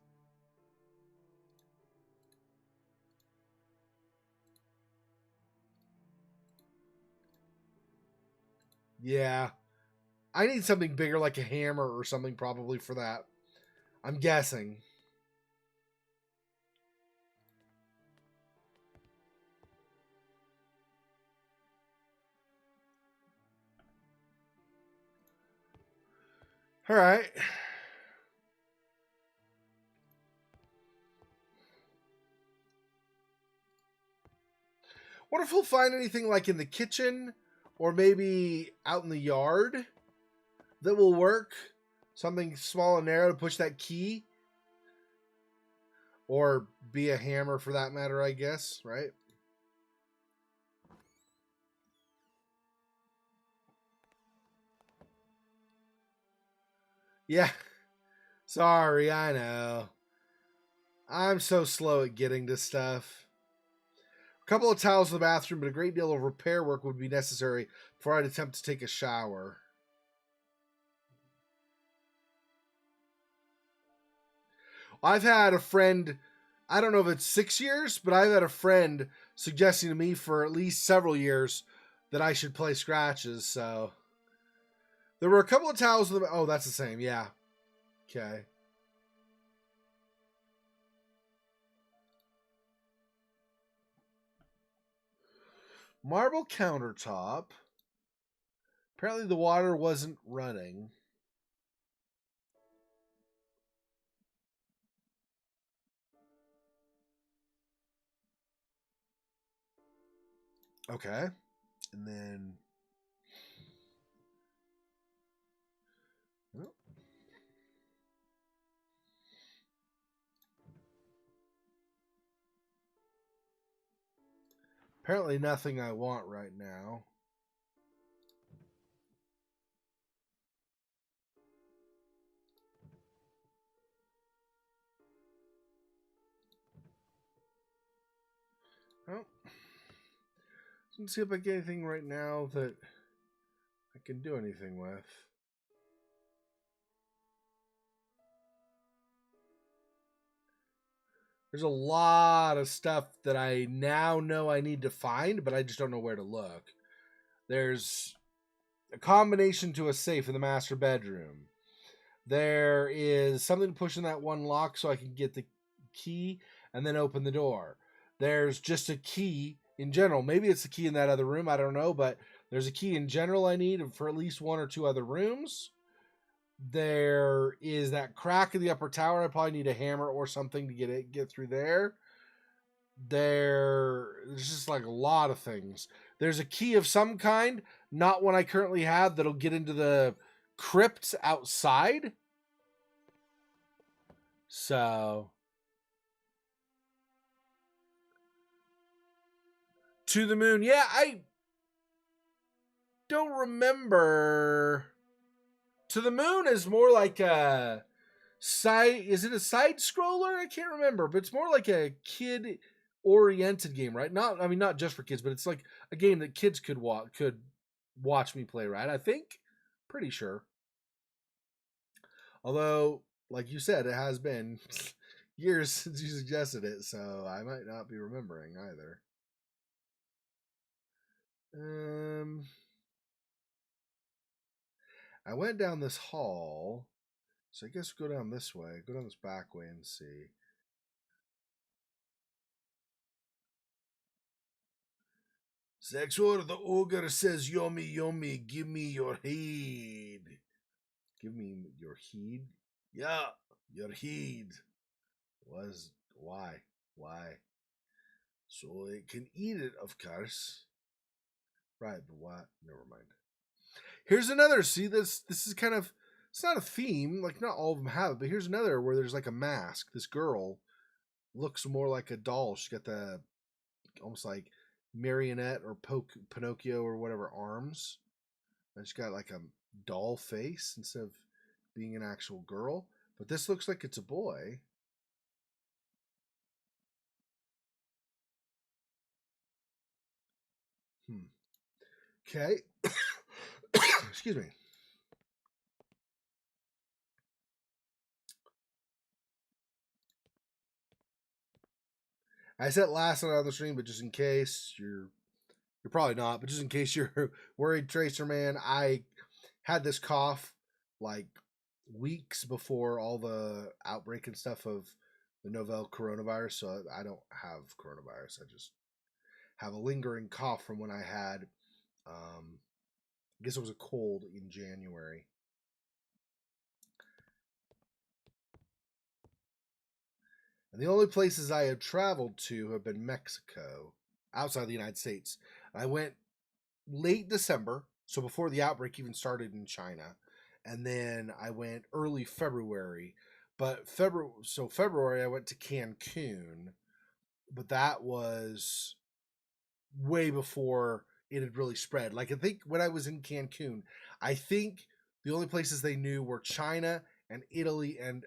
Yeah. I need something bigger like a hammer or something probably for that. I'm guessing. All right. Wonder if we'll find anything like in the kitchen or maybe out in the yard that will work. Something small and narrow to push that key. Or be a hammer for that matter, I guess, right? Yeah. Sorry, I know. I'm so slow at getting to stuff. A couple of towels in the bathroom, but a great deal of repair work would be necessary before I'd attempt to take a shower. I've had a friend, I don't know if it's 6 years, but I've had a friend suggesting to me for at least several years that I should play scratches. So there were a couple of towels. Oh, that's the same. Yeah. Okay. Marble countertop. Apparently the water wasn't running. Okay. And then... oh. Apparently nothing I want right now. Oh. Let's see if I get anything right now that I can do anything with. There's a lot of stuff that I now know I need to find, but I just don't know where to look. There's a combination to a safe in the master bedroom. There is something to push in that one lock so I can get the key and then open the door. There's just a key in general. Maybe it's the key in that other room. I don't know, but there's a key in general I need for at least one or two other rooms. There is that crack in the upper tower. I probably need a hammer or something to get through there. There's just like a lot of things. There's a key of some kind, not one I currently have, that'll get into the crypts outside. So to the moon. Yeah, I don't remember. To the moon is more like a side. Is it a side scroller? I can't remember, but it's more like a kid oriented game, right? Not, I mean, not just for kids, but it's like a game that kids could watch me play, right? I think, pretty sure. Although, like you said, it has been years since you suggested it, so I might not be remembering either. I went down this hall, so I guess go down this way. Go down this back way and see. Xexor, the ogre says, "Yummy, yummy, give me your heed." Give me your heed? Yeah, your heed. Why? Why? So it can eat it, of course. Right, but what? Never mind. Here's another. See, this is kind of, it's not a theme, like not all of them have it, but here's another where there's like a mask. This girl looks more like a doll. She's got the almost like marionette or Pinocchio or whatever arms. And she's got like a doll face instead of being an actual girl. But this looks like it's a boy. Okay. Excuse me. I said last night on the stream, but just in case you're probably not, but just in case you're worried, Tracer Man, I had this cough like weeks before all the outbreak and stuff of the novel coronavirus. So I don't have coronavirus. I just have a lingering cough from when I had, I guess it was a cold in January. And the only places I have traveled to have been Mexico, outside the United States. I went late December, so before the outbreak even started in China. And then I went early February. But February I went to Cancun, but that was way before it had really spread. Like I think when I was in Cancun, I think the only places they knew were China and Italy and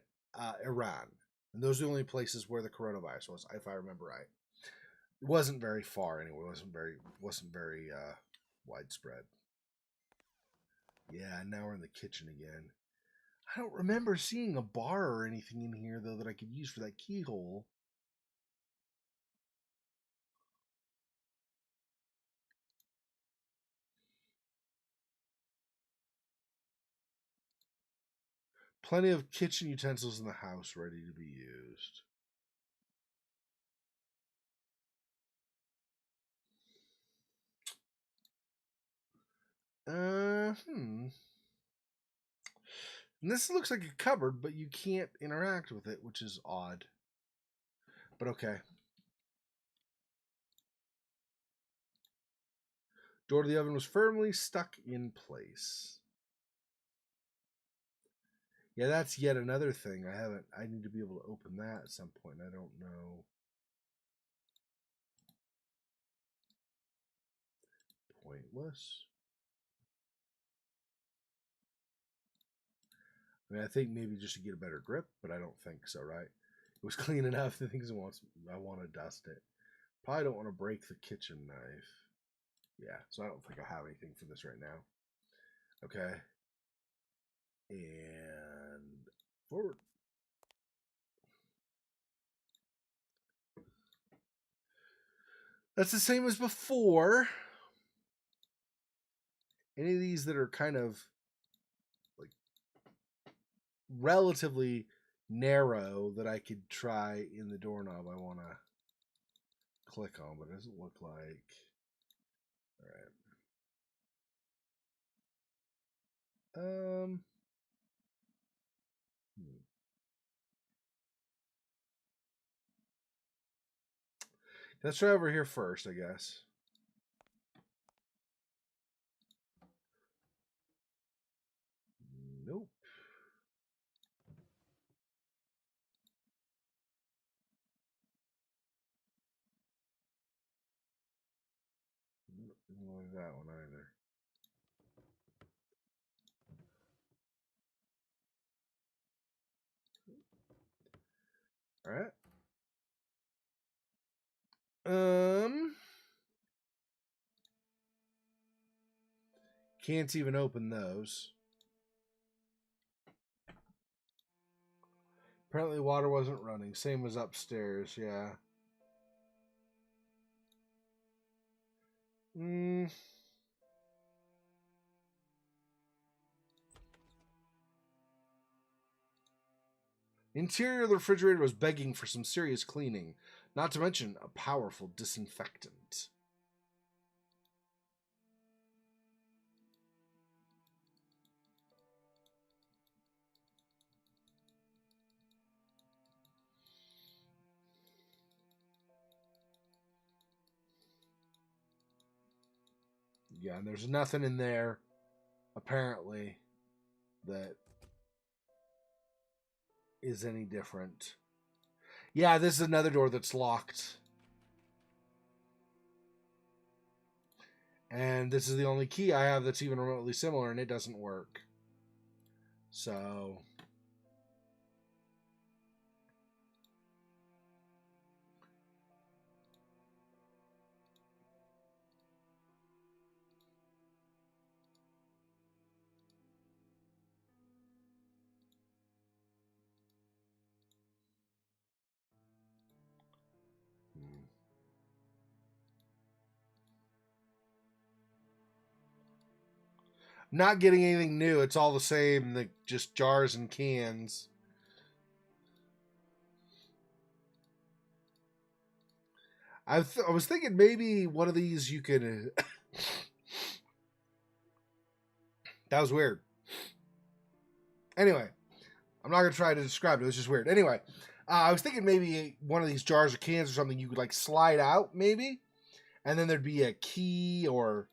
Iran. And those are the only places where the coronavirus was, if I remember right. It wasn't very far anyway. It wasn't very widespread. Yeah, now we're in the kitchen again. I don't remember seeing a bar or anything in here, though, that I could use for that keyhole. Plenty of kitchen utensils in the house ready to be used. And this looks like a cupboard, but you can't interact with it, which is odd. But okay. Door to the oven was firmly stuck in place. Yeah, that's yet another thing. I need to be able to open that at some point. I don't know. Pointless. I mean, I think maybe just to get a better grip, but I don't think so, right? It was clean enough. The things I want to dust it. Probably don't want to break the kitchen knife. Yeah, so I don't think I have anything for this right now. Okay. And forward. That's the same as before. Any of these that are kind of like relatively narrow that I could try in the doorknob, I want to click on, but it doesn't look like. All right. Let's try over here first, I guess. Nope. Don't like that one either. All right. Can't even open those. Apparently water wasn't running. Same as upstairs, yeah. Interior of the refrigerator was begging for some serious cleaning, not to mention a powerful disinfectant. Yeah, and there's nothing in there, apparently, that is any different. Yeah, this is another door that's locked. And this is the only key I have that's even remotely similar, and it doesn't work. So. Not getting anything new. It's all the same, just jars and cans. I was thinking maybe one of these you could. That was weird. Anyway, I'm not gonna try to describe it. It was just weird. Anyway, I was thinking maybe one of these jars or cans or something you could like slide out, maybe, and then there'd be a key or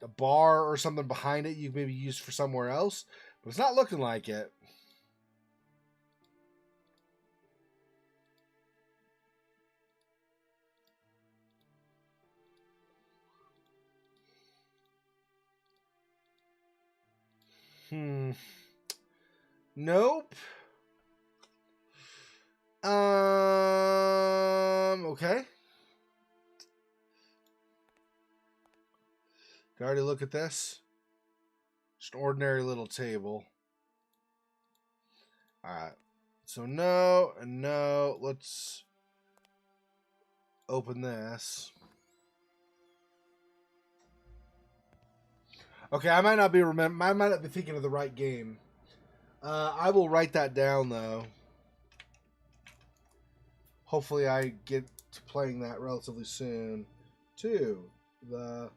a bar or something behind it you could maybe use for somewhere else. But it's not looking like it. Nope. Okay. Did I already look at this? Just an ordinary little table. Alright. So no and no. Let's open this. Okay, I might not be thinking of the right game. I will write that down though. Hopefully I get to playing that relatively soon. To the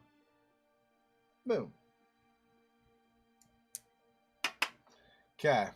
moon. Okay.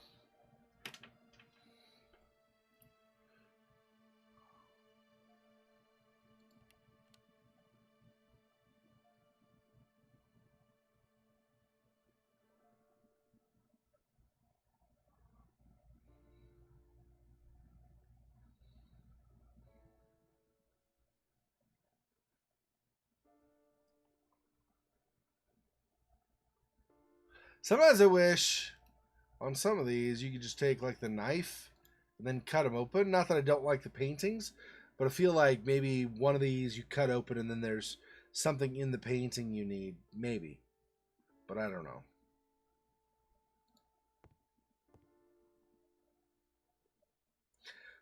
Sometimes I wish on some of these you could just take like the knife and then cut them open. Not that I don't like the paintings, but I feel like maybe one of these you cut open and then there's something in the painting you need. Maybe. But I don't know.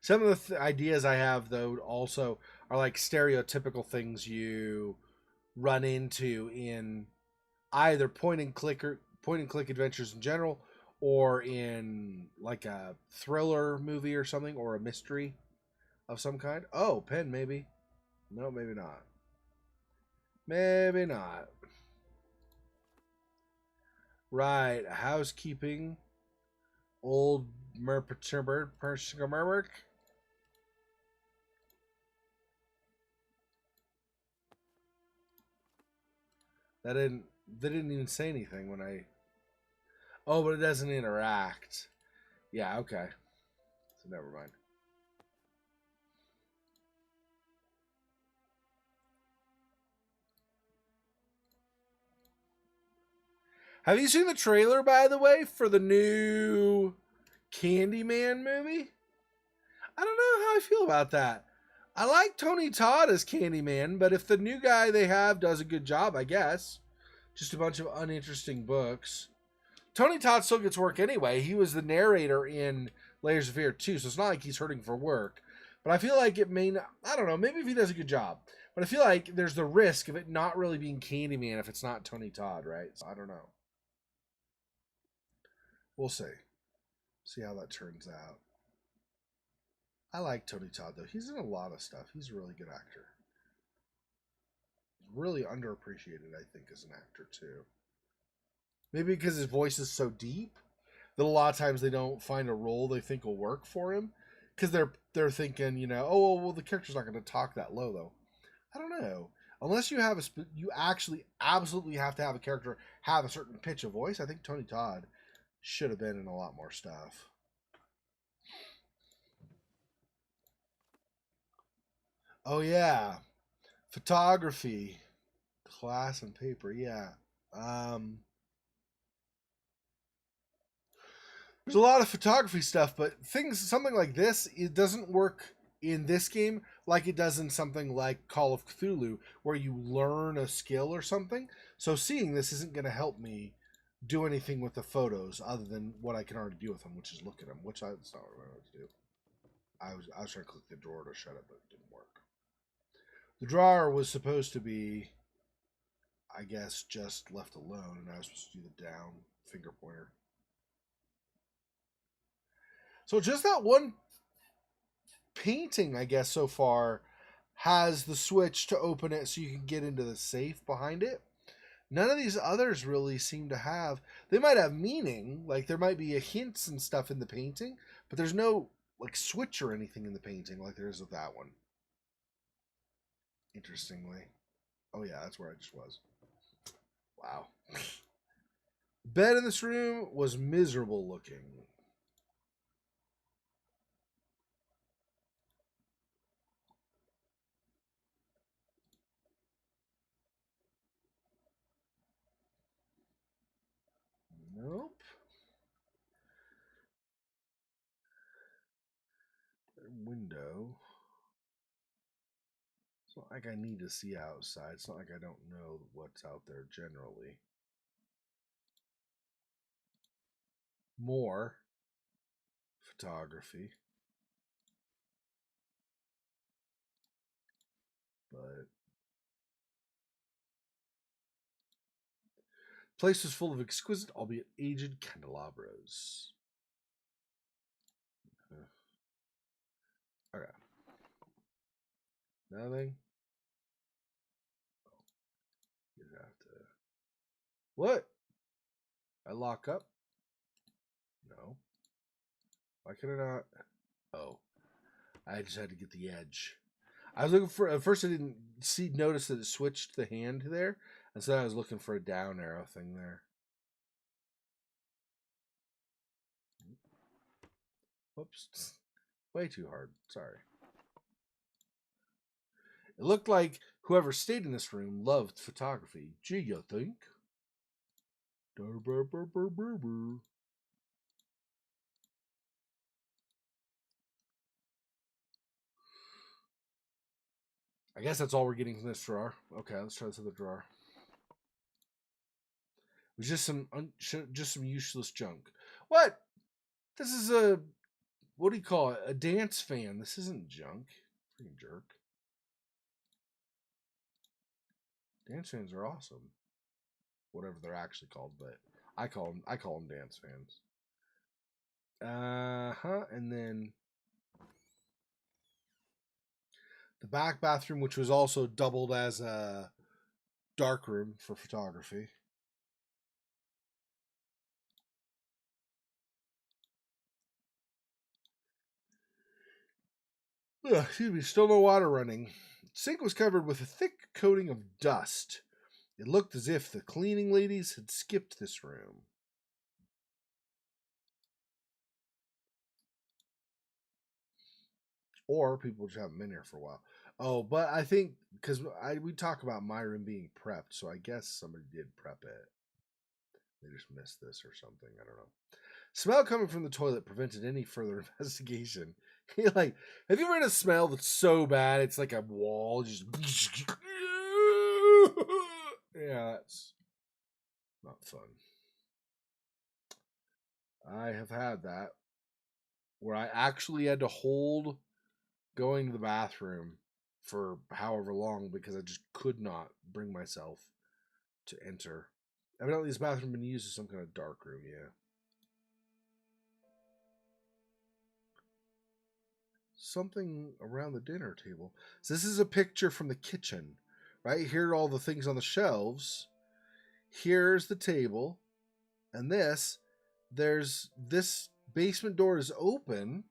Some of the ideas I have, though, also are like stereotypical things you run into in either point and click adventures in general, or in like a thriller movie or something, or a mystery of some kind. Oh, pen maybe. No, maybe not. Maybe not. Right, housekeeping. Old Merperturber Persimerk. That didn't. They didn't even say anything when I. Oh, but it doesn't interact. Yeah. Okay. So never mind. Have you seen the trailer, by the way, for the new Candyman movie? I don't know how I feel about that. I like Tony Todd as Candyman, but if the new guy they have does a good job, I guess. Just a bunch of uninteresting books. Tony Todd still gets work anyway. He was the narrator in Layers of Fear 2, so it's not like he's hurting for work. But I feel like it may not, I don't know, maybe if he does a good job. But I feel like there's the risk of it not really being Candyman if it's not Tony Todd, right? So I don't know. We'll see. See how that turns out. I like Tony Todd, though. He's in a lot of stuff. He's a really good actor. He's really underappreciated, I think, as an actor, too. Maybe because his voice is so deep that a lot of times they don't find a role they think will work for him because they're thinking, oh well, the character's not going to talk that low though. I don't know. Unless you have you actually absolutely have to have a character have a certain pitch of voice. I think Tony Todd should have been in a lot more stuff. Oh yeah, photography class and paper. Yeah. Um, there's a lot of photography stuff, but something like this, it doesn't work in this game like it does in something like Call of Cthulhu, where you learn a skill or something. So seeing this isn't going to help me do anything with the photos other than what I can already do with them, which is look at them, that's not what I wanted to do. I was trying to click the drawer to shut it, but it didn't work. The drawer was supposed to be, I guess, just left alone, and I was supposed to do the down finger pointer. So just that one painting, I guess, so far has the switch to open it so you can get into the safe behind it. None of these others really seem to have. They might have meaning, like there might be a hints and stuff in the painting, but there's no like switch or anything in the painting like there is with that one. Interestingly. Oh yeah, that's where I just was. Wow. Bed in this room was miserable looking. Nope. Window. It's not like I need to see outside. It's not like I don't know what's out there generally. More photography. But place was full of exquisite, albeit aged candelabras. Okay. Nothing. You have to. What? I lock up? No. Why can I not? Oh. I just had to get the edge. I was looking for. At first, I didn't notice that it switched the hand there, and so I was looking for a down arrow thing there. Whoops. Way too hard. Sorry. It looked like whoever stayed in this room loved photography. Gee, you think? I guess that's all we're getting from this drawer. Okay, let's try this other drawer. It was just some useless junk. What? This is a, what do you call it? A dance fan. This isn't junk. Freaking jerk. Dance fans are awesome. Whatever they're actually called, but I call them dance fans. And then the back bathroom, which was also doubled as a dark room for photography. Ugh, excuse me, still no water running. The sink was covered with a thick coating of dust. It looked as if the cleaning ladies had skipped this room. Or people just haven't been here for a while. Oh, but I think, because we talk about my room being prepped, so I guess somebody did prep it. They just missed this or something. I don't know. Smell coming from the toilet prevented any further investigation. You're like, have you ever had a smell that's so bad it's like a wall just... Yeah, that's not fun. I have had that where I actually had to hold going to the bathroom for however long because I just could not bring myself to enter. Evidently, this bathroom been used as some kind of dark room, yeah. Something around the dinner table. So this is a picture from the kitchen, right? Here are all the things on the shelves. Here's the table. And there's this basement door is open.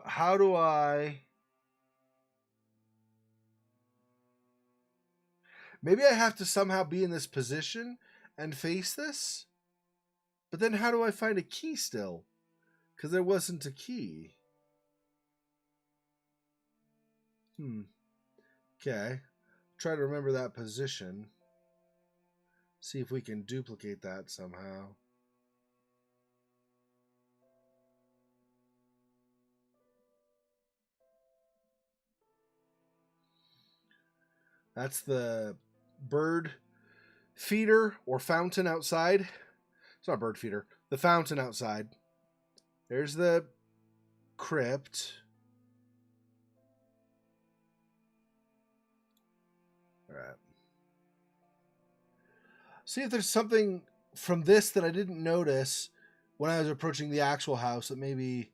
How do I... Maybe I have to somehow be in this position and face this? But then how do I find a key still? Because there wasn't a key. Okay. Try to remember that position. See if we can duplicate that somehow. That's the bird feeder or fountain outside. It's not a bird feeder. The fountain outside. There's the crypt. All right. See if there's something from this that I didn't notice when I was approaching the actual house that maybe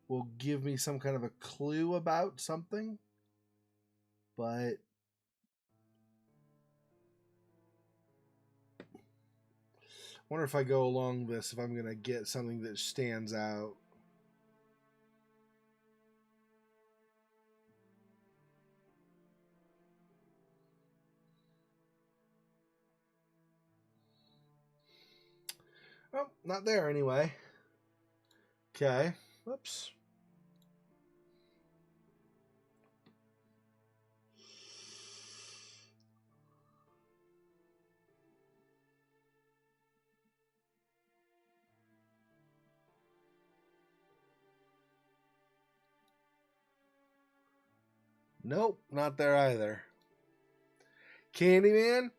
will give me some kind of a clue about something. But I wonder if I go along this, if I'm going to get something that stands out. Oh, not there anyway. Okay. Whoops. Nope, not there either. Candyman?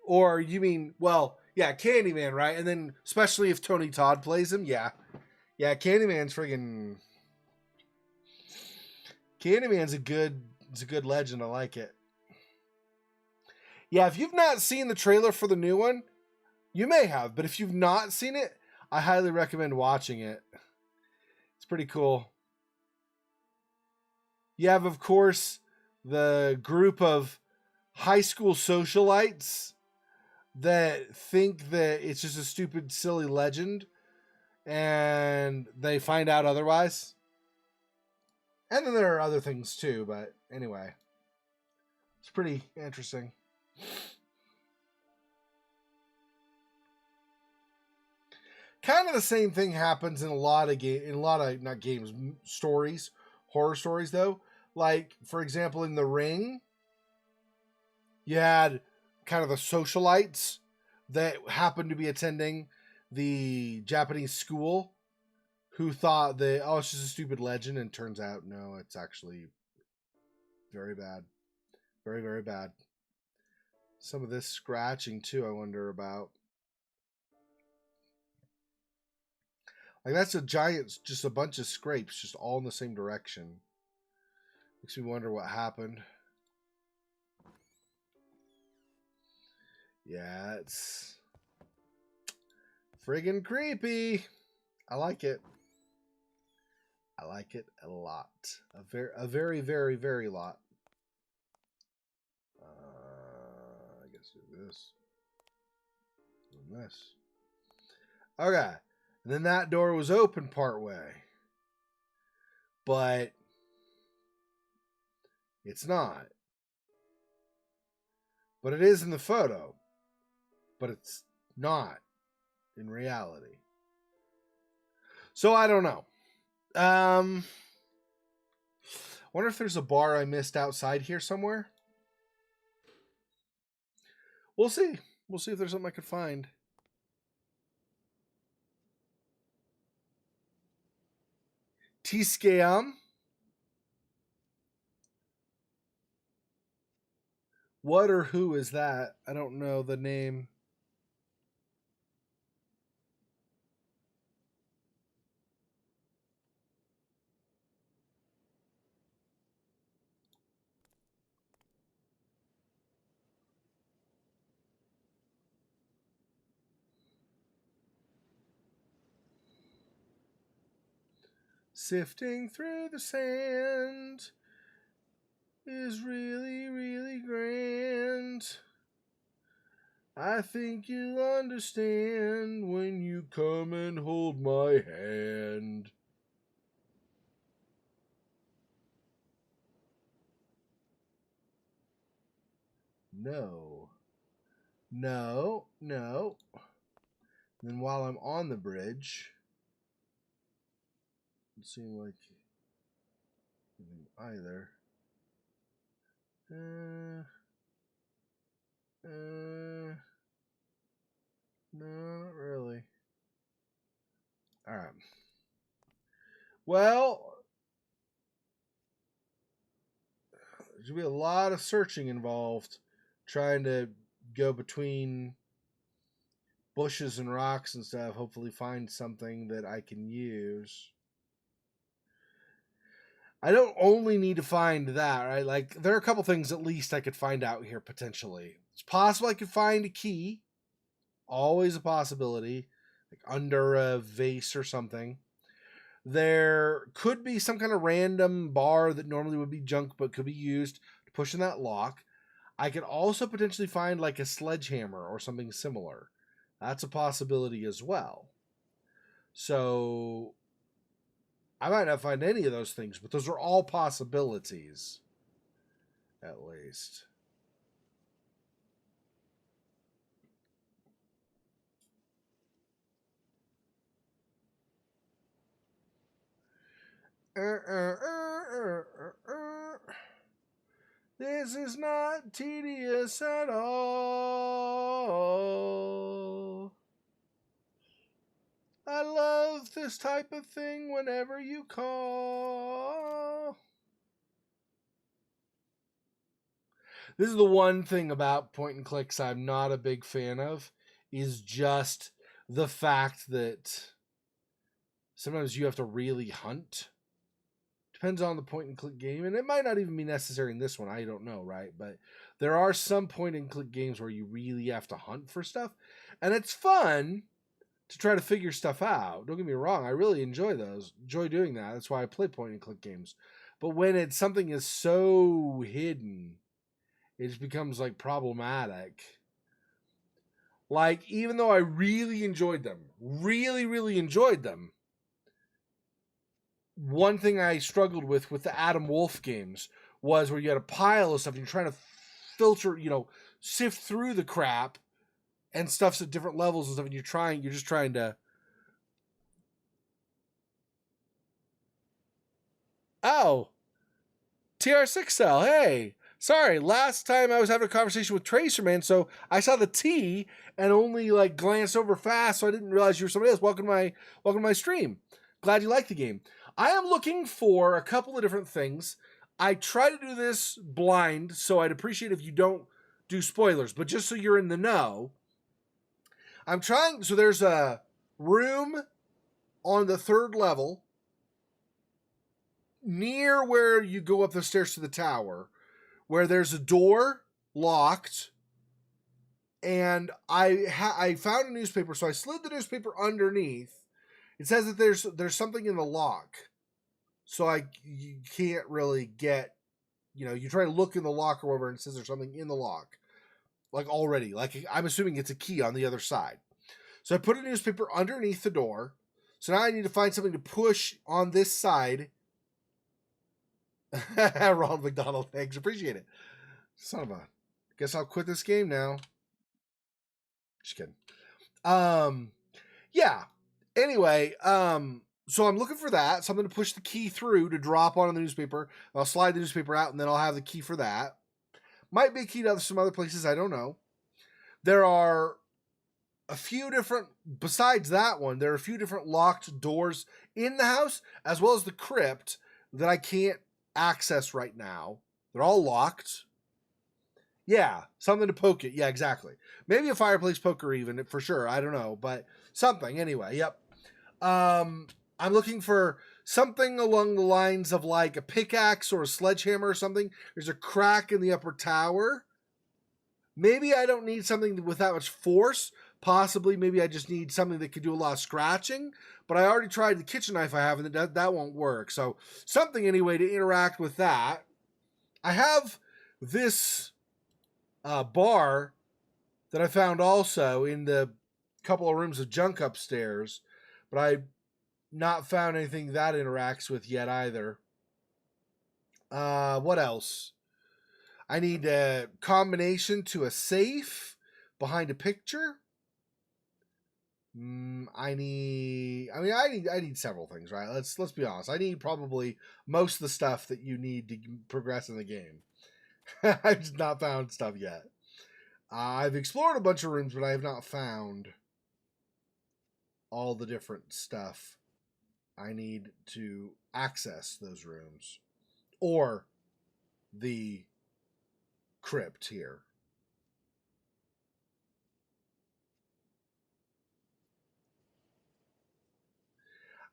Or you mean, well, yeah, Candyman, right? And then, especially if Tony Todd plays him, yeah. Yeah, Candyman's a good legend. I like it. Yeah, if you've not seen the trailer for the new one, you may have, but if you've not seen it, I highly recommend watching it. It's pretty cool. You have, of course, the group of high school socialites that think that it's just a stupid, silly legend, and they find out otherwise. And then there are other things too, but anyway, it's pretty interesting. Kind of the same thing happens in a lot of not games, stories, horror stories though. Like, for example, in The Ring, you had kind of the socialites that happened to be attending the Japanese school who thought that, oh, it's just a stupid legend, and turns out no, it's actually very bad. Very, very bad. Some of this scratching too, I wonder about. Like, that's just a bunch of scrapes, just all in the same direction. Makes me wonder what happened. Yeah, it's friggin' creepy. I like it. I like it a lot. A very, very, very lot. I guess do this. And this. Okay. And then that door was open partway. But it's not. But it is in the photo. But it's not in reality. So I don't know. Wonder if there's a bar I missed outside here somewhere. We'll see. We'll see if there's something I could find. T-Scam. What or who is that? I don't know the name. Sifting through the sand is really, really grand. I think you'll understand when you come and hold my hand. No. No. No. And then while I'm on the bridge, it seemed like either. No, not really. All right. Well, there's gonna be a lot of searching involved, trying to go between bushes and rocks and stuff. Hopefully, find something that I can use. I don't only need to find that, right? Like, there are a couple things at least I could find out here potentially. It's possible I could find a key. Always a possibility, like under a vase or something. There could be some kind of random bar that normally would be junk but could be used to push in that lock. I could also potentially find like a sledgehammer or something similar. That's a possibility as well. So I might not find any of those things, but those are all possibilities, at least. This is not tedious at all. I love this type of thing whenever you call. This is the one thing about point and clicks I'm not a big fan of, is just the fact that Sometimes you have to really hunt. Depends on the point and click game, and it might not even be necessary in this one. I don't know, right? But there are some point and click games where you really have to hunt for stuff, and it's fun to try to figure stuff out. Don't get me wrong, I really enjoy those. Enjoy doing that. That's why I play point and click games. But when it's something is so hidden, it just becomes like problematic. Like, even though I really enjoyed them, really enjoyed them, one thing I struggled with the Adam Wolf games was where you had a pile of stuff and you're trying to filter, sift through the crap, and stuff's at different levels and stuff, and you're just trying to. Oh, TR6Cell, hey. Sorry, last time I was having a conversation with Tracerman, so I saw the T and only like glanced over fast, so I didn't realize you were somebody else. Welcome to my stream. Glad you like the game. I am looking for a couple of different things. I try to do this blind, so I'd appreciate if you don't do spoilers, but just so you're in the know, I'm trying. So there's a room on the 3rd level near where you go up the stairs to the tower, where there's a door locked, and I found a newspaper, so I slid the newspaper underneath. It says that there's something in the lock, so you can't really get, you try to look in the lock or whatever, and it says there's something in the lock, like already, like I'm assuming it's a key on the other side. So I put a newspaper underneath the door. So now I need to find something to push on this side. Ronald McDonald, thanks, appreciate it. Son of a, guess I'll quit this game now. Just kidding. Yeah. Anyway, so I'm looking for that, something to push the key through to drop onto the newspaper. I'll slide the newspaper out, and then I'll have the key for that. Might be a key to some other places, I don't know. There are a few different, besides that one, there are a few different locked doors in the house, as well as the crypt, that I can't access right now. They're all locked. Yeah, something to poke it. Yeah, exactly. Maybe a fireplace poker even, for sure. I don't know, but something. Anyway, yep. I'm looking for something along the lines of like a pickaxe or a sledgehammer or something. There's a crack in the upper tower. Maybe I don't need something with that much force. Possibly, maybe I just need something that could do a lot of scratching. But I already tried the kitchen knife I have, and that won't work. So something anyway to interact with that. I have this bar that I found also in the couple of rooms of junk upstairs, but I've not found anything that interacts with yet either. What else? I need a combination to a safe behind a picture. I need several things, right? Let's be honest. I need probably most of the stuff that you need to progress in the game. I've just not found stuff yet. I've explored a bunch of rooms, but I have not found all the different stuff I need to access those rooms or the crypt here.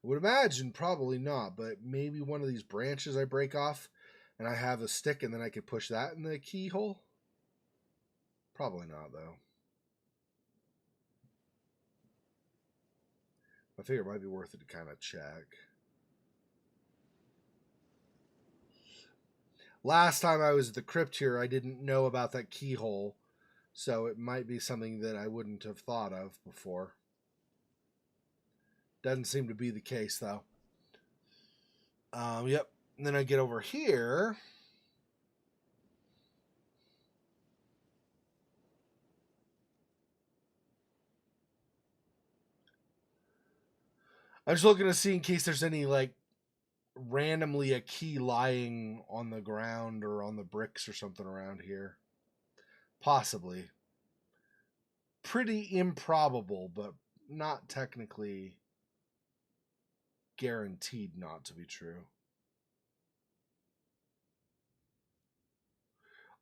I would imagine probably not, but maybe one of these branches I break off and I have a stick and then I could push that in the keyhole. Probably not, though. I figure it might be worth it to kind of check. Last time I was at the crypt here, I didn't know about that keyhole, so it might be something that I wouldn't have thought of before. Doesn't seem to be the case, though. Yep. And then I get over here. I'm just looking to see in case there's any, like, randomly a key lying on the ground or on the bricks or something around here. Possibly. Pretty improbable, but not technically guaranteed not to be true.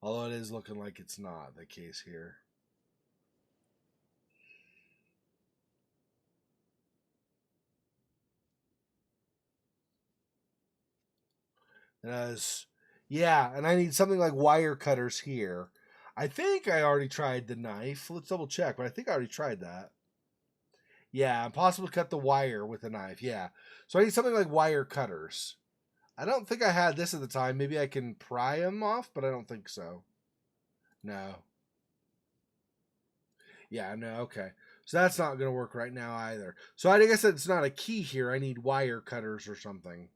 Although it is looking like it's not the case here. Yeah, and I need something like wire cutters here. I think I already tried the knife. Let's double check, but I think I already tried that. Yeah, impossible to cut the wire with a knife. Yeah. So I need something like wire cutters. I don't think I had this at the time. Maybe I can pry them off, but I don't think so. No. Yeah, no, okay. So that's not going to work right now either. So I guess it's not a key here. I need wire cutters or something.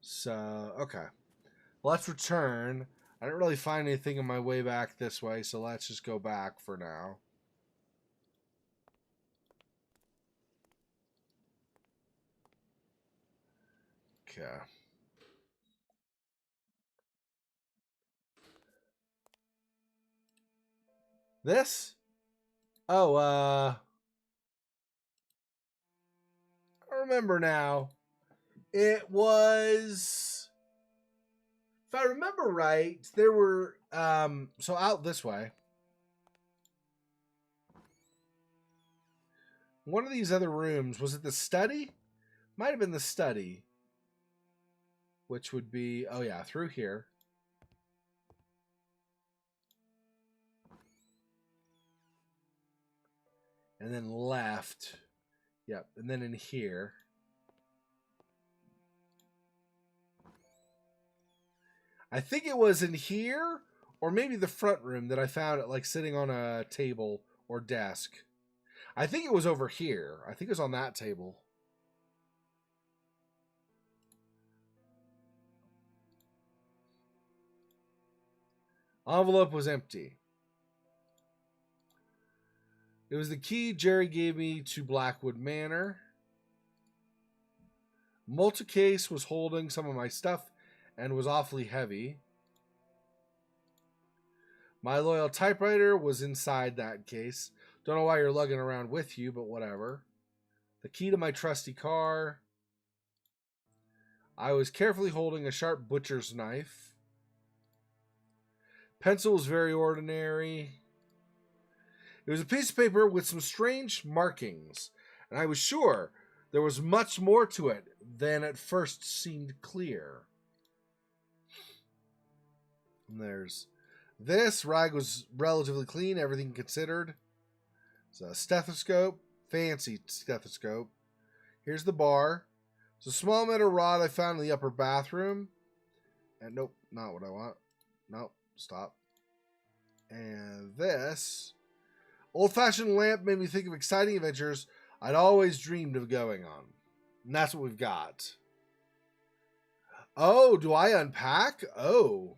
So, okay. Let's return. I didn't really find anything on my way back this way, so let's just go back for now. Okay. This? Oh, I remember now. It was, if I remember right, there were, so out this way. One of these other rooms, was it the study? Might have been the study. Which would be, oh yeah, through here. And then left. Yep, and then in here. I think it was in here, or maybe the front room that I found it like sitting on a table or desk. I think it was over here. I think it was on that table. Envelope was empty. It was the key Jerry gave me to Blackwood Manor. Multicase was holding some of my stuff and was awfully heavy. My loyal typewriter was inside that case. Don't know why you're lugging around with you, but whatever. The key to my trusty car. I was carefully holding a sharp butcher's knife. Pencil was very ordinary. It was a piece of paper with some strange markings, and I was sure there was much more to it than at first seemed clear. And there's this. Rag was relatively clean, everything considered. It's a stethoscope, fancy stethoscope. Here's the bar. It's a small metal rod I found in the upper bathroom. And nope, not what I want. Nope, stop. And this old-fashioned lamp made me think of exciting adventures I'd always dreamed of going on. And that's what we've got. Oh, do I unpack? Oh.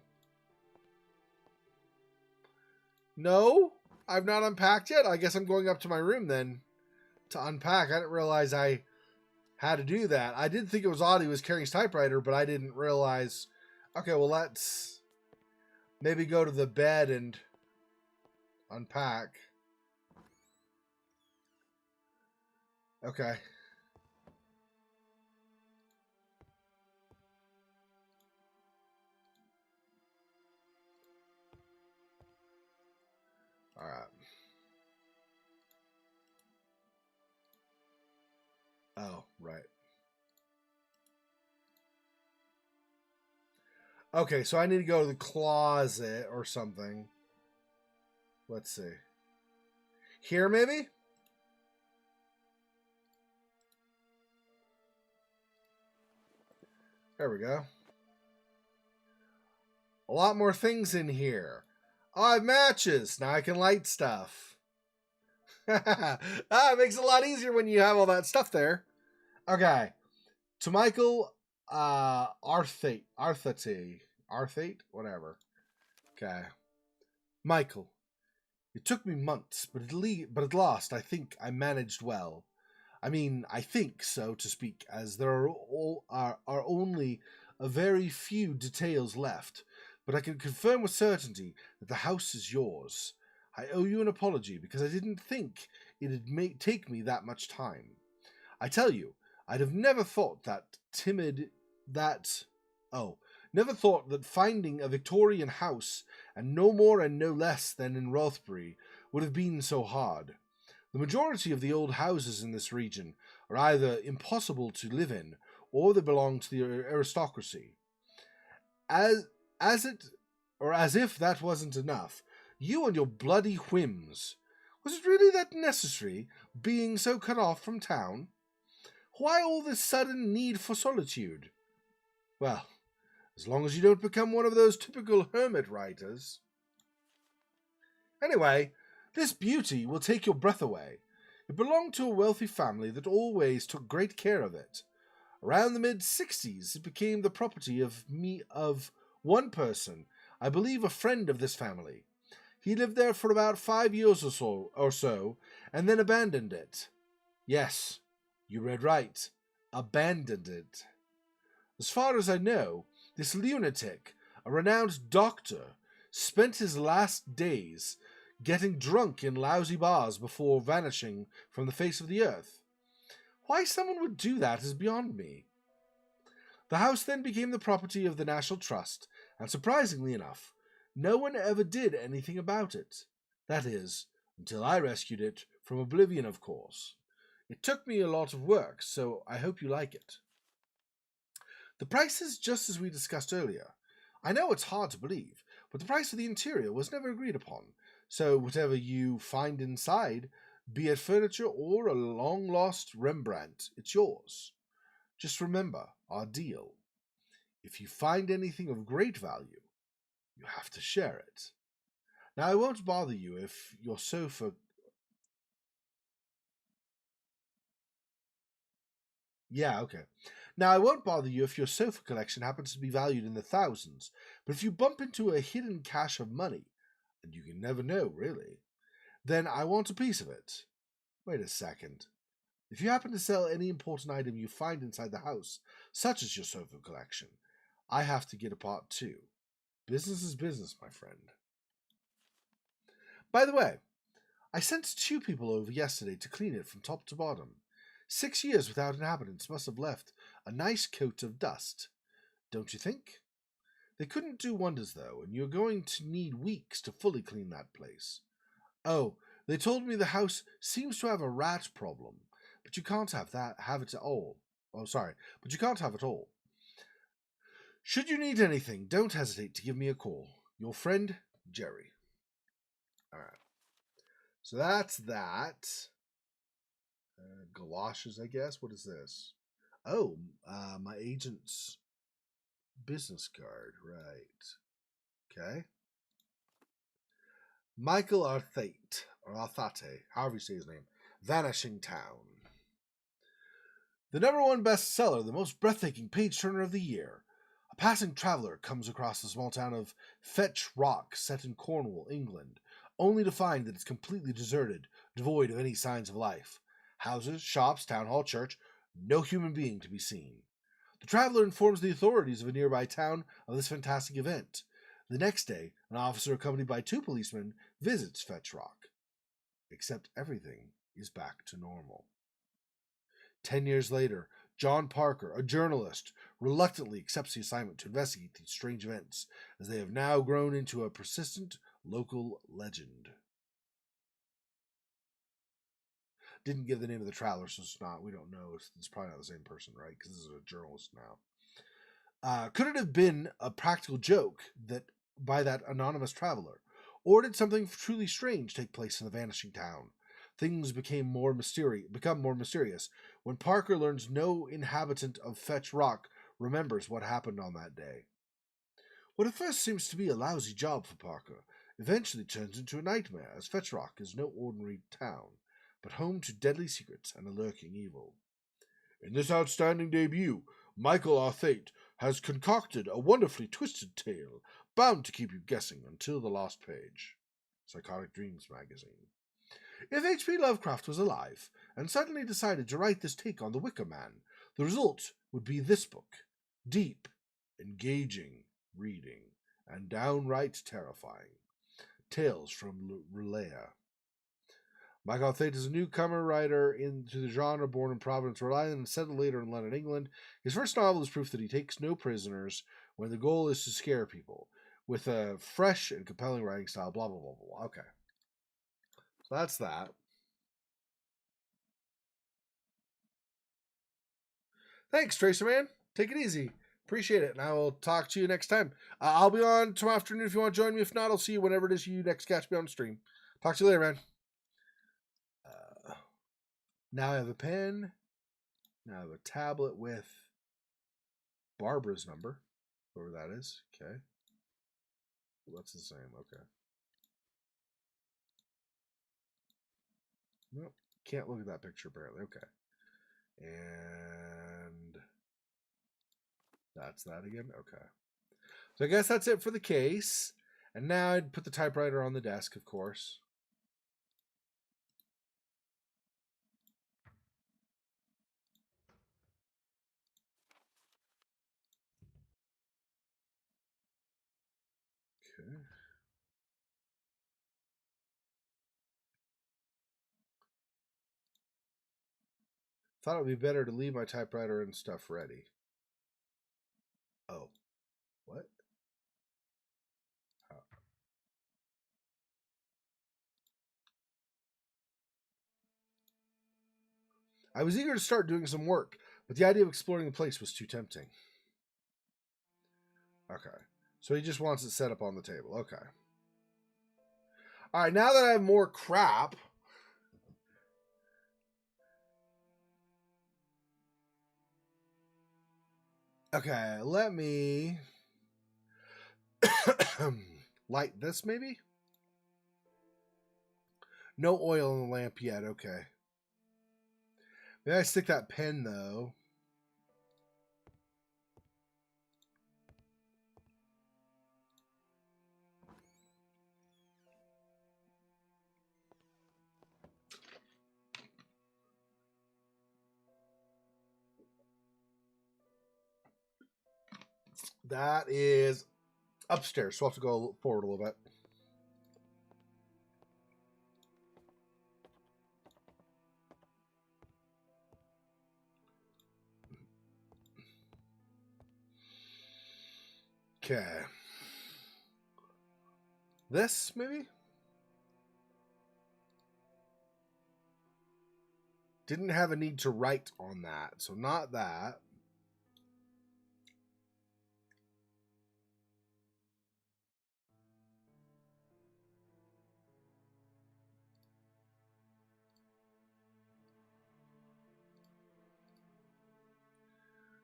No, I've not unpacked yet. I guess I'm going up to my room then to unpack. I didn't realize I had to do that. I did think it was odd he was carrying his typewriter, but I didn't realize. Okay, well, let's maybe go to the bed and unpack. Okay. All right. Oh, right. Okay, so I need to go to the closet or something. Let's see. Here, maybe? There we go. A lot more things in here. Oh, I have matches. Now I can light stuff. It makes it a lot easier when you have all that stuff there. Okay. To Michael Arthate. Whatever. Okay. Michael, it took me months, but at last I think I managed well. I mean, I think, so to speak, as there are only a very few details left, but I can confirm with certainty that the house is yours. I owe you an apology because I didn't think it'd take me that much time. I tell you, I'd have never thought never thought that finding a Victorian house, and no more and no less than in Rothbury, would have been so hard. The majority of the old houses in this region are either impossible to live in or they belong to the aristocracy. As as it or as if that wasn't enough, you and your bloody whims. Was it really that necessary, being so cut off from town? Why all this sudden need for solitude? Well, as long as you don't become one of those typical hermit writers. Anyway, this beauty will take your breath away. It belonged to a wealthy family that always took great care of it. Around the mid-60s, it became the property of one person, I believe a friend of this family. He lived there for about 5 years or so, and then abandoned it. Yes, you read right. Abandoned it. As far as I know, this lunatic, a renowned doctor, spent his last days getting drunk in lousy bars before vanishing from the face of the earth. Why someone would do that is beyond me. The house then became the property of the National Trust, and surprisingly enough, no one ever did anything about it. That is, until I rescued it from oblivion, of course. It took me a lot of work, so I hope you like it. The price is just as we discussed earlier. I know it's hard to believe, but the price of the interior was never agreed upon, so whatever you find inside, be it furniture or a long-lost Rembrandt, it's yours. Just remember our deal. If you find anything of great value, you have to share it. Now, I won't bother you if your sofa... Yeah, okay. Now, I won't bother you if your sofa collection happens to be valued in the thousands, but if you bump into a hidden cache of money, and you can never know, really, then I want a piece of it. Wait a second. If you happen to sell any important item you find inside the house, such as your sofa collection, I have to get a part too. Business is business, my friend. By the way, I sent 2 people over yesterday to clean it from top to bottom. 6 years without inhabitants must have left a nice coat of dust, don't you think? They couldn't do wonders, though, and you're going to need weeks to fully clean that place. Oh, they told me the house seems to have a rat problem, but you can't have it all. Oh, sorry, but you can't have it all. Should you need anything, don't hesitate to give me a call. Your friend, Jerry. All right. So that's that. Galoshes, I guess. What is this? Oh, my agent's business card. Right. Okay. Michael Arthate, or Arthate, however you say his name. Vanishing Town. The #1 bestseller, the most breathtaking page-turner of the year. A passing traveler comes across the small town of Fetch Rock, set in Cornwall, England, only to find that it's completely deserted, devoid of any signs of life. Houses, shops, town hall, church, no human being to be seen. The traveler informs the authorities of a nearby town of this fantastic event. The next day, an officer accompanied by 2 policemen visits Fetch Rock. Except everything is back to normal. 10 years later, John Parker, a journalist, reluctantly accepts the assignment to investigate these strange events, as they have now grown into a persistent local legend. Didn't give the name of the traveler, so we don't know. It's probably not the same person, right? Because this is a journalist now. Could it have been a practical joke that by that anonymous traveler? Or did something truly strange take place in the vanishing town? Things become more mysterious when Parker learns no inhabitant of Fetch Rock remembers what happened on that day. What at first seems to be a lousy job for Parker eventually turns into a nightmare, as Fetch Rock is no ordinary town, but home to deadly secrets and a lurking evil. In this outstanding debut, Michael Arthate has concocted a wonderfully twisted tale, bound to keep you guessing until the last page. Psychotic Dreams magazine. If H.P. Lovecraft was alive and suddenly decided to write this take on the Wicker Man, the result would be this book. Deep, engaging reading, and downright terrifying. Tales from Relaya. Michael Arthate is a newcomer writer into the genre, born in Providence, Rhode Island, and settled later in London, England. His first novel is proof that he takes no prisoners when the goal is to scare people, with a fresh and compelling writing style, blah, blah, blah, blah. Okay. So that's that. Thanks, Tracer Man. Take it easy. Appreciate it, and I will talk to you next time. I'll be on tomorrow afternoon if you want to join me. If not, I'll see you whenever it is you next catch me on stream. Talk to you later, man. Now I have a pen. Now I have a tablet with Barbara's number, whoever that is. Okay. That's the same. Okay. Nope. Can't look at that picture apparently. Okay. And that's that again. Okay. So I guess that's it for the case. And now I'd put the typewriter on the desk, of course. Okay. Thought it would be better to leave my typewriter and stuff ready. Oh. What? How? I was eager to start doing some work, but the idea of exploring the place was too tempting. Okay. So he just wants it set up on the table. Okay. All right, now that I have more crap, okay, let me light this maybe? No oil in the lamp yet. Okay. Maybe I stick that pen though. That is upstairs, so I'll have to go forward a little bit. Okay. This, maybe? Didn't have a need to write on that, so not that.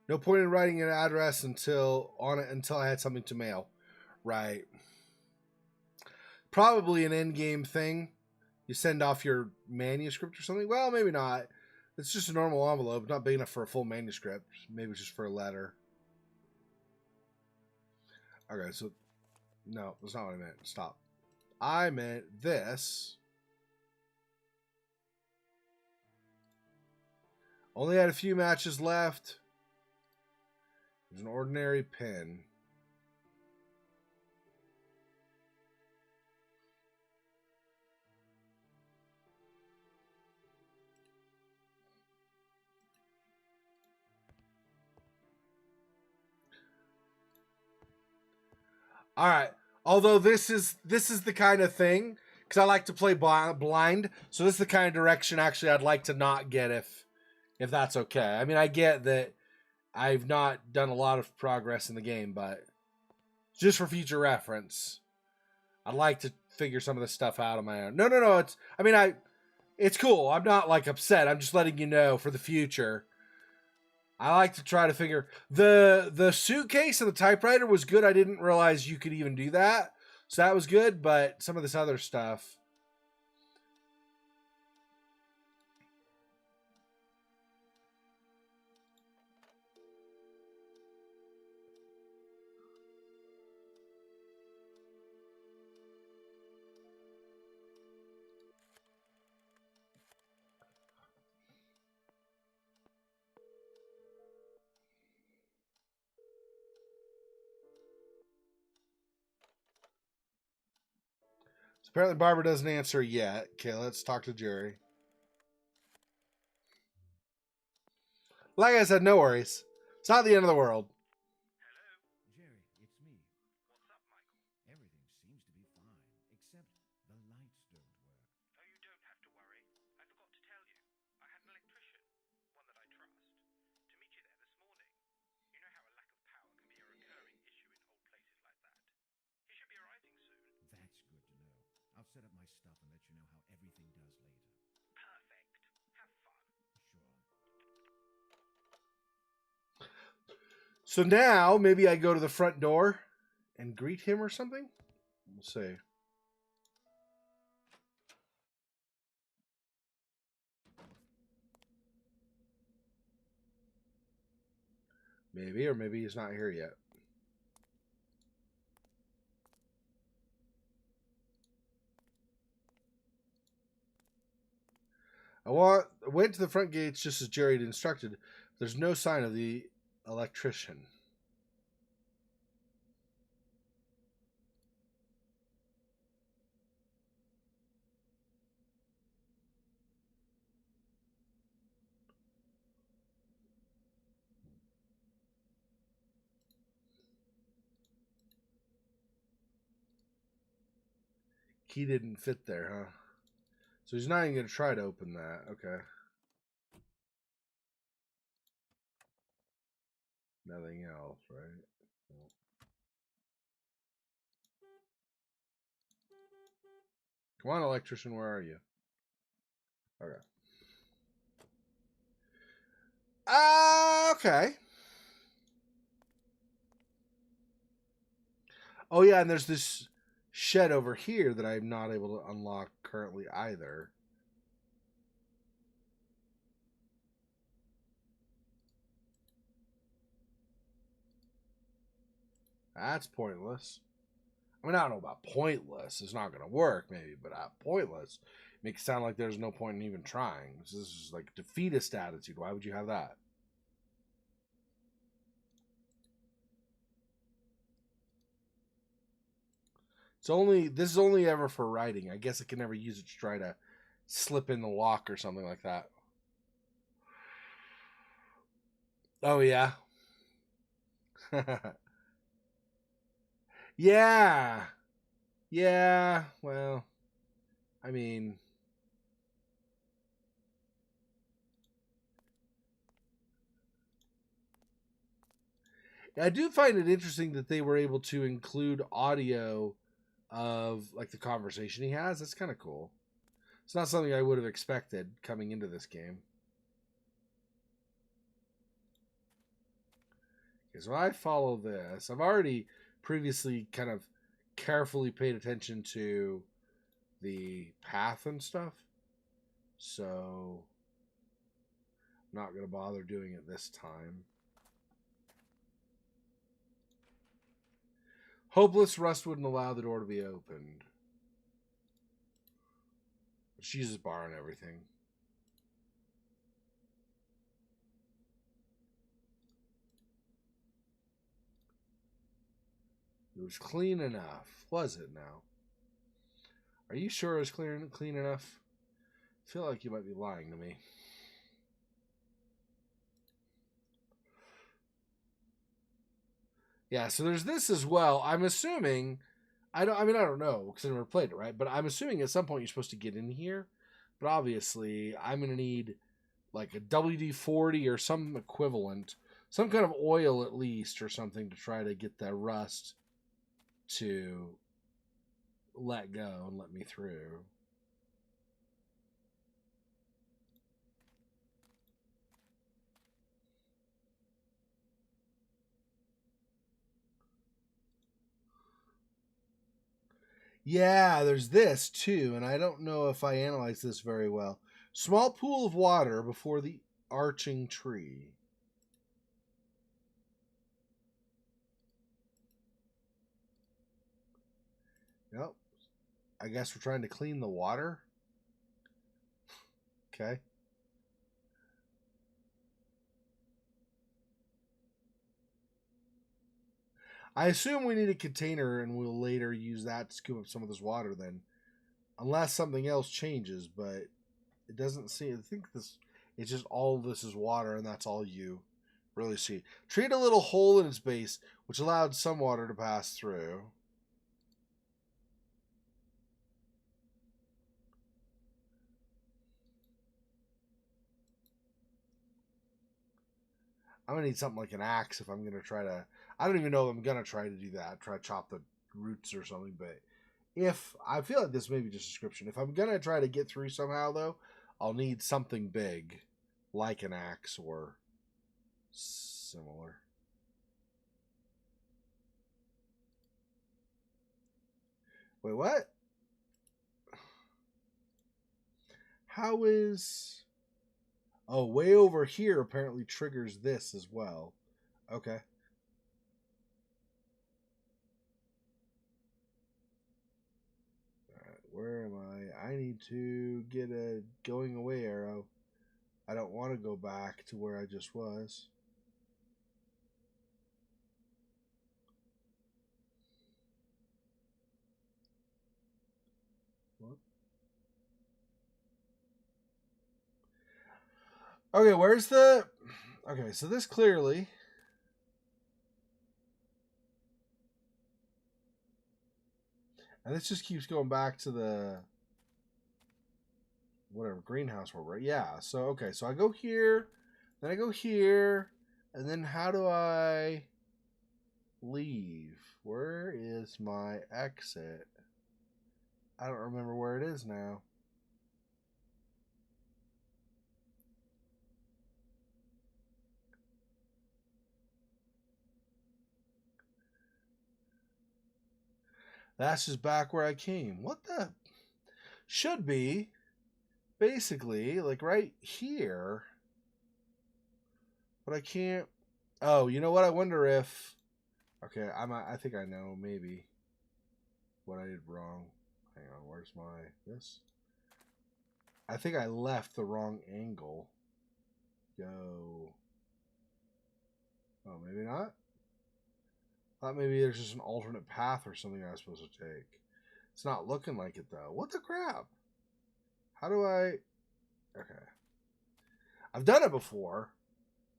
No point in writing an address until I had something to mail. Right. Probably an end game thing. You send off your manuscript or something. Well, maybe not. It's just a normal envelope, not big enough for a full manuscript. Maybe it's just for a letter. Okay, so no, that's not what I meant. Stop. I meant this. Only had a few matches left. There's an ordinary pen. All right. Although this is the kind of thing, because I like to play blind, so this is the kind of direction actually I'd like to not get if that's okay. I mean, I get that I've not done a lot of progress in the game, but just for future reference, I'd like to figure some of this stuff out on my own. No. It's cool. I'm not like upset. I'm just letting you know for the future. I like to try to figure the suitcase and the typewriter was good. I didn't realize you could even do that. So that was good, but some of this other stuff. So apparently Barbara doesn't answer yet. Okay, let's talk to Jerry. Like I said, no worries. It's not the end of the world. Hello? Jerry, it's me. What's up, Michael? Everything seems to be fine, except the lights don't work. Oh, you don't have to worry. I forgot to tell you. I had an electrician, one that I trust, to meet you there this set up my stuff and let you know how everything does later. Perfect. Have fun. Sure. So now maybe I go to the front door and greet him or something. We'll see. Maybe, or maybe he's not here yet. I went to the front gates just as Jerry had instructed. There's no sign of the electrician. Key didn't fit there, huh? So he's not even going to try to open that. Okay. Nothing else, right? No. Come on, electrician, where are you? Okay. Okay. Oh, yeah, and there's this shed over here that I'm not able to unlock currently either. That's pointless. I mean, I don't know about pointless. It's not going to work, maybe, but pointless makes it sound like there's no point in even trying. This is like defeatist attitude. Why would you have that? This is only ever for writing. I guess I can never use it to try to slip in the lock or something like that. Oh yeah. Yeah. Yeah, well, I mean, I do find it interesting that they were able to include audio of like the conversation he has. That's kind of cool. It's not something I would have expected coming into this game. Okay, so I follow this. I've already previously kind of carefully paid attention to the path and stuff. So I'm not going to bother doing it this time. Hopeless rust wouldn't allow the door to be opened. She uses bar and everything. It was clean enough. Was it now? Are you sure it was clean enough? I feel like you might be lying to me. Yeah, so there's this as well. I'm assuming I don't know because I never played it, right? But I'm assuming at some point you're supposed to get in here. But obviously I'm gonna need like a WD-40 or some equivalent, some kind of oil at least or something to try to get that rust to let go and let me through. Yeah, there's this too, and I don't know if I analyzed this very well. Small pool of water before the arching tree. Nope. I guess we're trying to clean the water. Okay. I assume we need a container and we'll later use that to scoop up some of this water then. Unless something else changes, but it doesn't seem. I think it's just all this is water and that's all you really see. Treat a little hole in its base, which allowed some water to pass through. I'm gonna need something like an axe if I'm gonna try to. I don't even know if I'm gonna try to do that. Try to chop the roots or something, but if I feel like this may be just a description. If I'm gonna try to get through somehow, though, I'll need something big, like an axe or similar. Wait, what? How is... Oh, way over here apparently triggers this as well. Okay. Alright, where am I? I need to get a going away arrow. I don't want to go back to where I just was. What? Okay, where's the... Okay, so this clearly... And this just keeps going back to the... Whatever, greenhouse world, right? Yeah, so, okay, so I go here, then I go here, and then how do I leave? Where is my exit? I don't remember where it is now. That's just back where I came. What the? Should be basically like right here. But I can't. Oh, you know what? I wonder if. Okay, I think I know maybe what I did wrong. Hang on, where's my this? I think I left the wrong angle. Go. Oh, maybe not. Thought maybe there's just an alternate path or something I was supposed to take. It's not looking like it though. What the crap? How do I... Okay. I've done it before,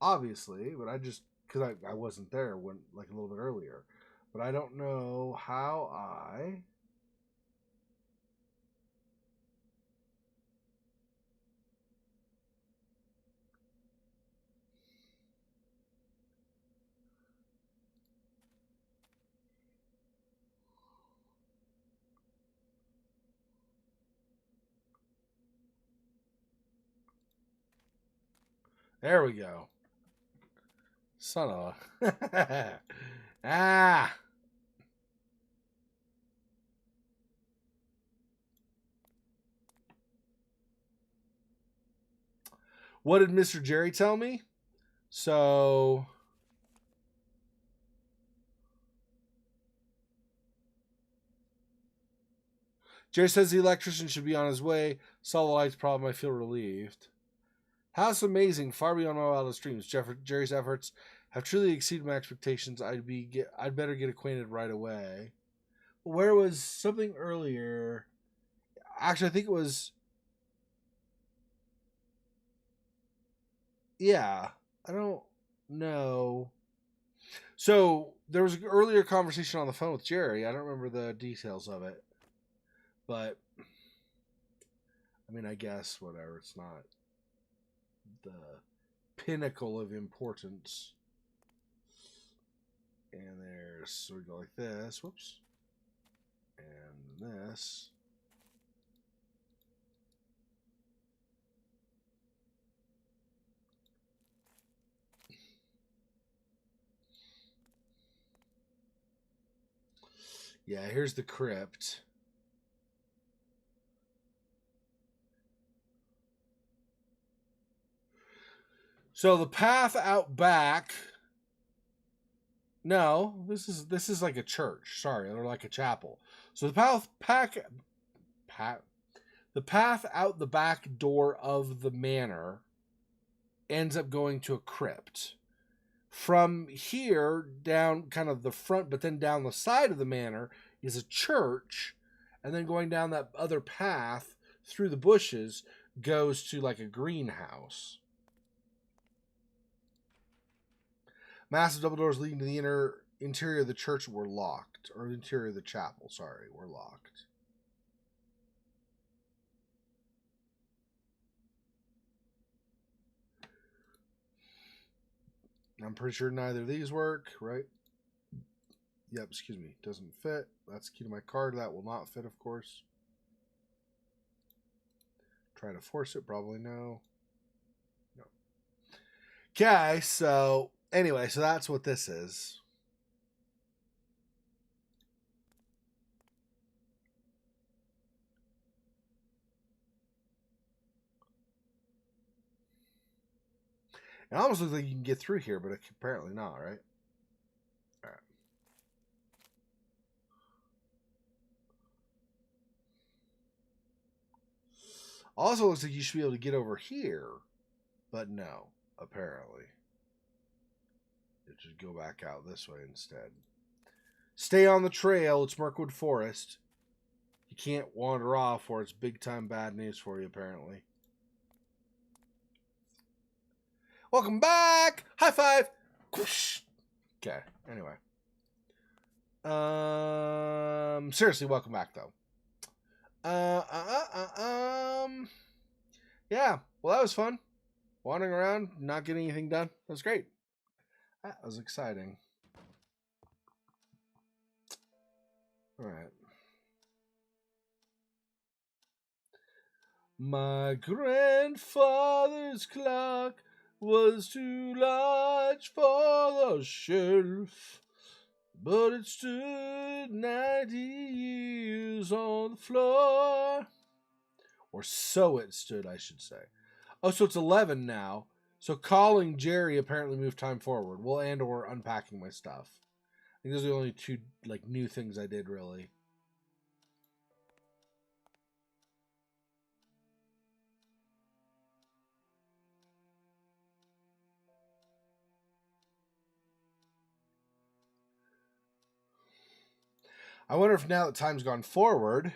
obviously, but I just... Because I wasn't there when like a little bit earlier. But I don't know how I... There we go. Son of a... Ah! What did Mr. Jerry tell me? So... Jerry says the electrician should be on his way. Solve the lights problem. I feel relieved. How's amazing, far beyond my wildest dreams. Jerry's efforts have truly exceeded my expectations. I'd better get acquainted right away. Where was something earlier? Actually, I think it was... Yeah, I don't know. So, there was an earlier conversation on the phone with Jerry. I don't remember the details of it. But, I mean, I guess, whatever. It's not the pinnacle of importance. And there's... So we go like this. Whoops. And this. Yeah, here's the crypt. So the path out back. No, this is like a church. Sorry, or like a chapel. So the path out the back door of the manor ends up going to a crypt. From here down kind of the front, but then down the side of the manor is a church, and then going down that other path through the bushes goes to like a greenhouse. Massive double doors leading to the interior of the church were locked. Or the interior of the chapel, sorry, were locked. I'm pretty sure neither of these work, right? Yep, excuse me. Doesn't fit. That's the key to my card. That will not fit, of course. Try to force it. Probably no. No. Okay, so anyway, so that's what this is. It almost looks like you can get through here, but apparently not, right? All right. Also looks like you should be able to get over here, but no, apparently. It should go back out this way instead. Stay on the trail. It's Mirkwood Forest. You can't wander off or it's big time bad news for you, apparently. Welcome back! High five! Okay, anyway. Seriously, welcome back, though. Yeah, well, that was fun. Wandering around, not getting anything done. That was great. That was exciting. All right. My grandfather's clock was too large for the shelf, but it stood 90 years on the floor. Or so it stood, I should say. Oh, so it's 11 now. So calling Jerry apparently moved time forward. Well, and or unpacking my stuff. I think those are the only two like new things I did, really. I wonder if now that time's gone forward.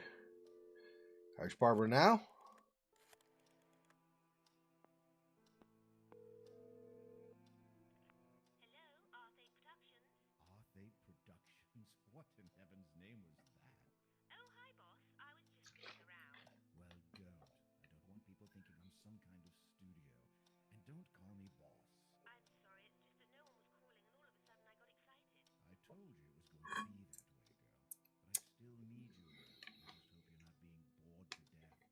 Irish Barber now. Arthate Productions? What in heaven's name was that? Oh, hi, boss. I was just looking around. Well, don't. I don't want people thinking I'm some kind of studio. And don't call me boss. I'm sorry, it's just that no one was calling, and all of a sudden I got excited. I told you it was going to be that way, girl. But I still need you here. I just hope you're not being bored to death.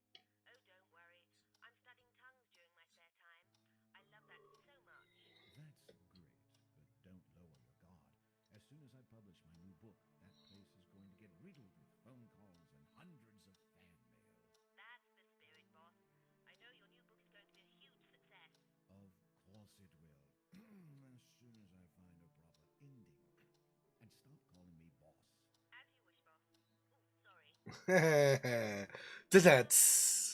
Oh, don't worry. I'm studying tongues during my spare time. I love that so much. That's great, but don't lower your guard. As soon as I publish my new book, that place is going to get riddled with phone calls and hundreds of fan mail. That's the spirit, boss. I know your new book is going to be a huge success. Of course it will. As soon as I find a proper ending. And stop calling me boss. As you wish, boss. Ooh, sorry. That's.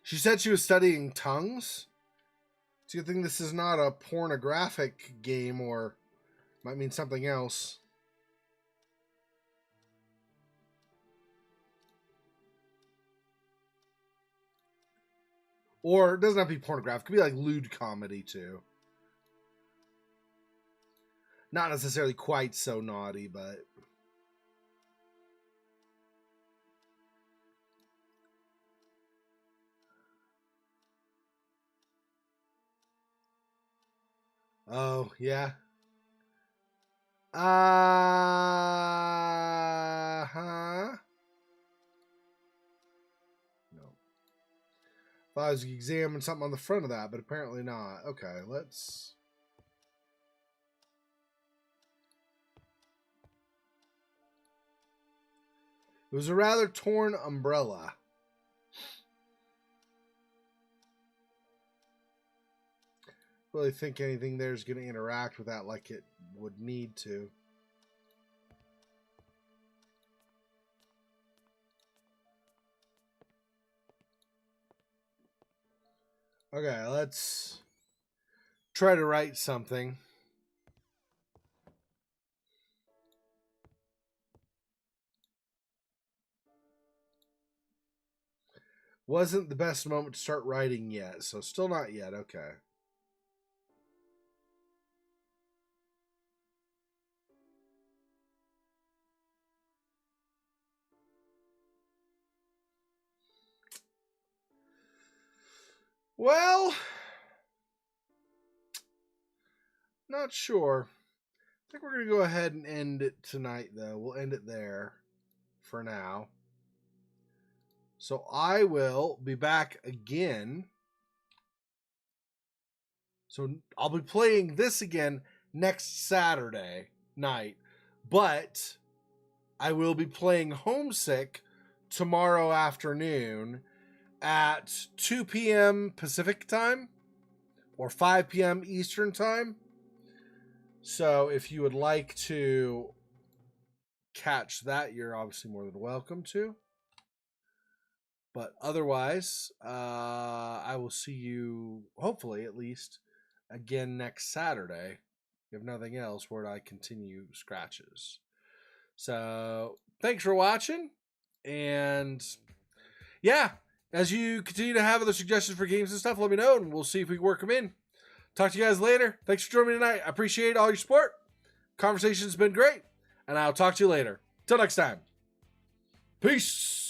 She said she was studying tongues. It's a good thing this is not a pornographic game, or might mean something else. Or it doesn't have to be pornographic. It could be like lewd comedy too. Not necessarily quite so naughty, but oh yeah. Huh. No. Thought I was examining something on the front of that, but apparently not. Okay, let's. It was a rather torn umbrella. Really think anything there is going to interact with that like it would need to. Okay, let's try to write something. Wasn't the best moment to start writing yet, so still not yet. Okay. Well, not sure. I think we're going to go ahead and end it tonight, though. We'll end it there for now. So I will be back again. So I'll be playing this again next Saturday night. But I will be playing Homesick tomorrow afternoon at 2 p.m. Pacific time or 5 p.m. Eastern time. So if you would like to catch that, you're obviously more than welcome to. But otherwise, I will see you, hopefully at least, again next Saturday. If nothing else, where I continue scratches. So thanks for watching. And yeah, as you continue to have other suggestions for games and stuff, let me know, and we'll see if we can work them in. Talk to you guys later. Thanks for joining me tonight. I appreciate all your support. Conversation's been great, and I'll talk to you later. Till next time. Peace.